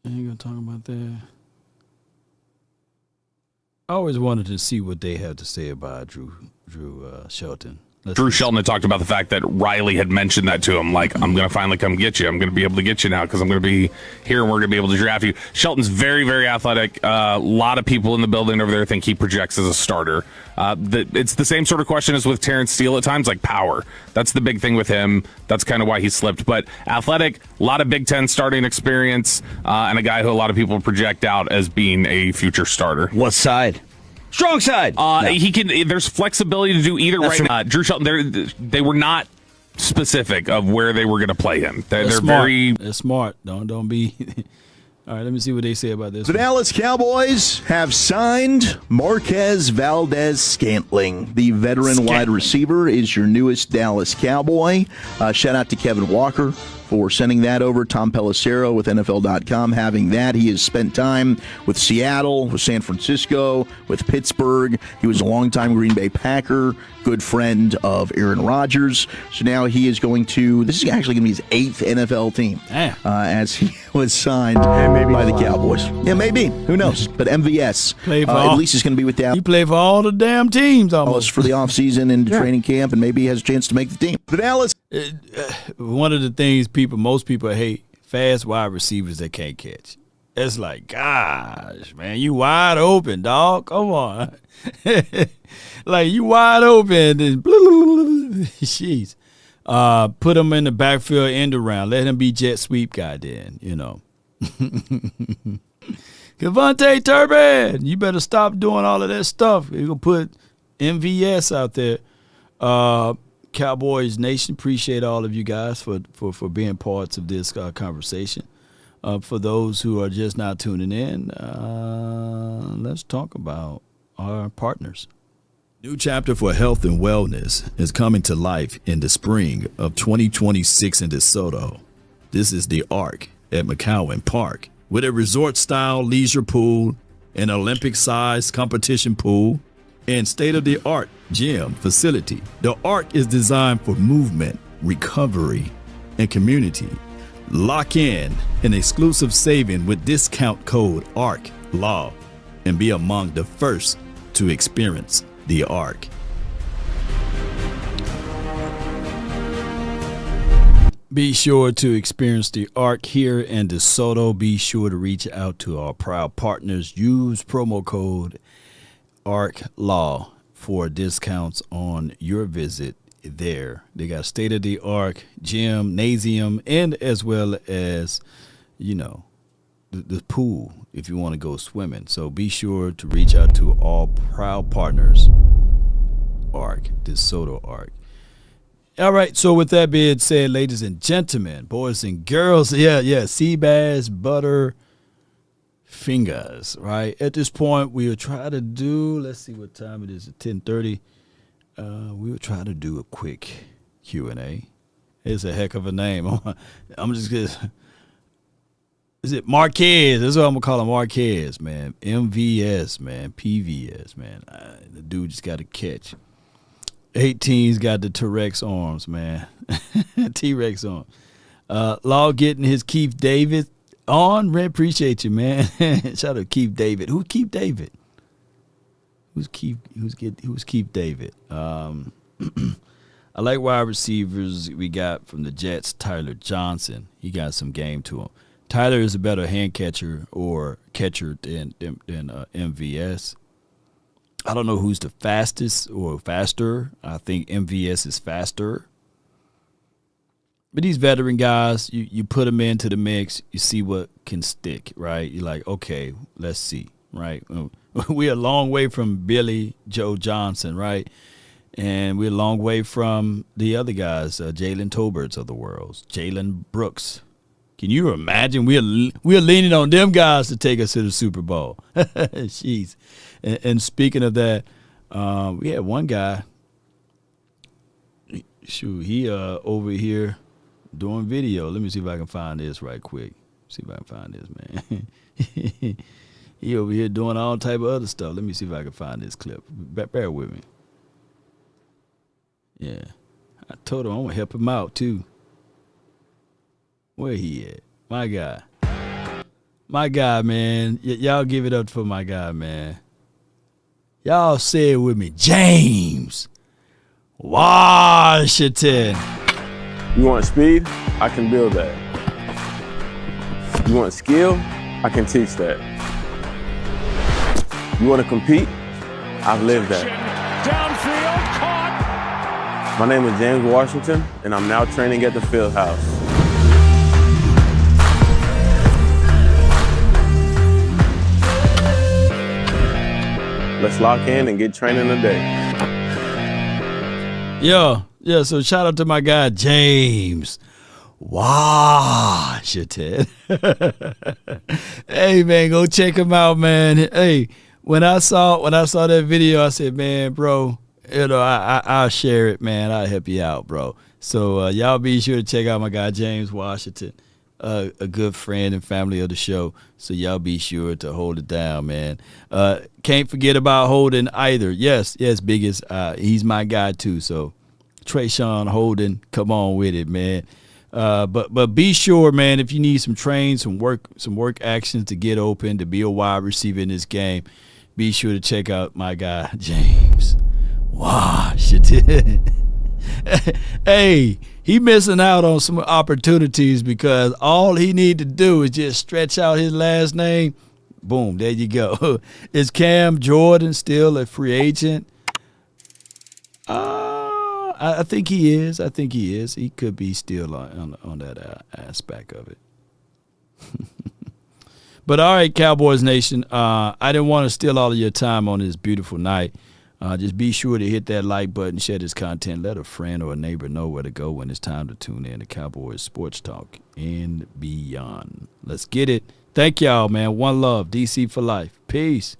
ain't going to talk about that. I always wanted to see what they had to say about Drew Shelton. Drew Shelton had talked about the fact that Riley had mentioned that to him, like, I'm going to finally come get you. I'm going to be able to get you now because I'm going to be here and we're going to be able to draft you. Shelton's very, very athletic. A lot of people in the building over there think he projects as a starter. It's the same sort of question as with Terrence Steele at times, like power. That's the big thing with him. That's kind of why he slipped. But athletic, a lot of Big Ten starting experience, and a guy who a lot of people project out as being a future starter. What side? Strong side. He can. There's flexibility to do either. That's right. Drew Shelton. They were not specific of where they were going to play him. They're smart. very. They're smart. Don't be. All right. Let me see what they say about this. The Dallas Cowboys have signed Marquez Valdez-Scantling. The veteran wide receiver is your newest Dallas Cowboy. Shout out to Kevin Walker for sending that over. Tom Pelissero with NFL.com having that. He has spent time with Seattle, with San Francisco, with Pittsburgh. He was a longtime Green Bay Packer, good friend of Aaron Rodgers. So now he is this is actually going to be his 8th NFL team as he was signed by the Cowboys. Yeah, maybe. Who knows? But MVS, at least he's going to be with Dallas. He played for all the damn teams almost. For the offseason and training camp, and maybe he has a chance to make the team. The Dallas. One of the things most people hate, fast wide receivers that can't catch. It's like, gosh, man, you wide open, dog. Come on. Like, you wide open. And jeez. Put him in the backfield end around. Let him be jet sweep guy then, Kevontae Turpin, you better stop doing all of that stuff. You're going to put MVS out there. Cowboys Nation, appreciate all of you guys for being parts of this conversation. For those who are just not tuning in, let's talk about our partners. New chapter for health and wellness is coming to life in the spring of 2026 in DeSoto. This is the Arc at McCowan Park, with a resort-style leisure pool, an Olympic-sized competition pool, and state-of-the-art gym facility. The Arc is designed for movement, recovery, and community. Lock in an exclusive saving with discount code ARCLAW and be among the first to experience the Arc. Be sure to experience the Arc here in DeSoto. Be sure to reach out to our proud partners. Use promo code ARCLAW for discounts on your visit there. They got state-of-the-art gymnasium and as well as, the pool if you want to go swimming. So be sure to reach out to all proud partners. Arc, DeSoto Arc. All right, so with that being said, ladies and gentlemen, boys and girls, sea bass, butter, fingers, right? At this point, we will try to do, let's see what time it is, at 10:30. We will try to do a quick Q&A. It's a heck of a name. I'm just going to, is it Marquez? That's what I'm going to call him, Marquez, man. MVS, man. PVS, man. The dude just got to catch. 18's got the T-Rex arms, man. T-Rex arms. Law getting his Keith David on. Red, appreciate you, man. Shout out to Keith David. Who's Keith David? Who's Keith David? I like wide receivers we got from the Jets. Tyler Johnson, he got some game to him. Tyler is a better hand catcher or catcher than MVS. I don't know who's the fastest or faster. I think MVS is faster. But these veteran guys, you put them into the mix, you see what can stick, right? You're like, okay, let's see, right? We're a long way from Billy Joe Johnson, right? And we're a long way from the other guys, Jalen Toberts of the world, Jalen Brooks. Can you imagine? We're leaning on them guys to take us to the Super Bowl. Jeez. And speaking of that, we had one guy. Shoot, he over here doing video. Let me see if I can find this right quick. See if I can find this, man. He over here doing all type of other stuff. Let me see if I can find this clip. Bear with me. Yeah. I told him I'm going to help him out, too. Where he at? My guy. My guy, man. Y'all give it up for my guy, man. Y'all say it with me. James Washington. You want speed? I can build that. You want skill? I can teach that. You want to compete? I've lived that. Downfield, caught. My name is James Washington, and I'm now training at the field house. Let's lock in and get training today. Yeah, so shout out to my guy, James Washington. Hey, man, go check him out, man. Hey, when I saw that video, I said, man, bro, I'll share it, man. I'll help you out, bro. So y'all be sure to check out my guy, James Washington, a good friend and family of the show. So y'all be sure to hold it down, man. Can't forget about Holden either. Yes, biggest. He's my guy too. So Trayshawn Holden, come on with it, man. But be sure, man, if you need some work actions to get open, to be a wide receiver in this game, be sure to check out my guy, James Washington. Hey, he missing out on some opportunities because all he need to do is just stretch out his last name. Boom, there you go. Is Cam Jordan still a free agent? I think he is. He could be still on that aspect of it. But all right, Cowboys Nation, I didn't want to steal all of your time on this beautiful night. Just be sure to hit that like button, share this content, let a friend or a neighbor know where to go when it's time to tune in to Cowboys Sports Talk and beyond. Let's get it. Thank y'all, man. One love. DC for life. Peace.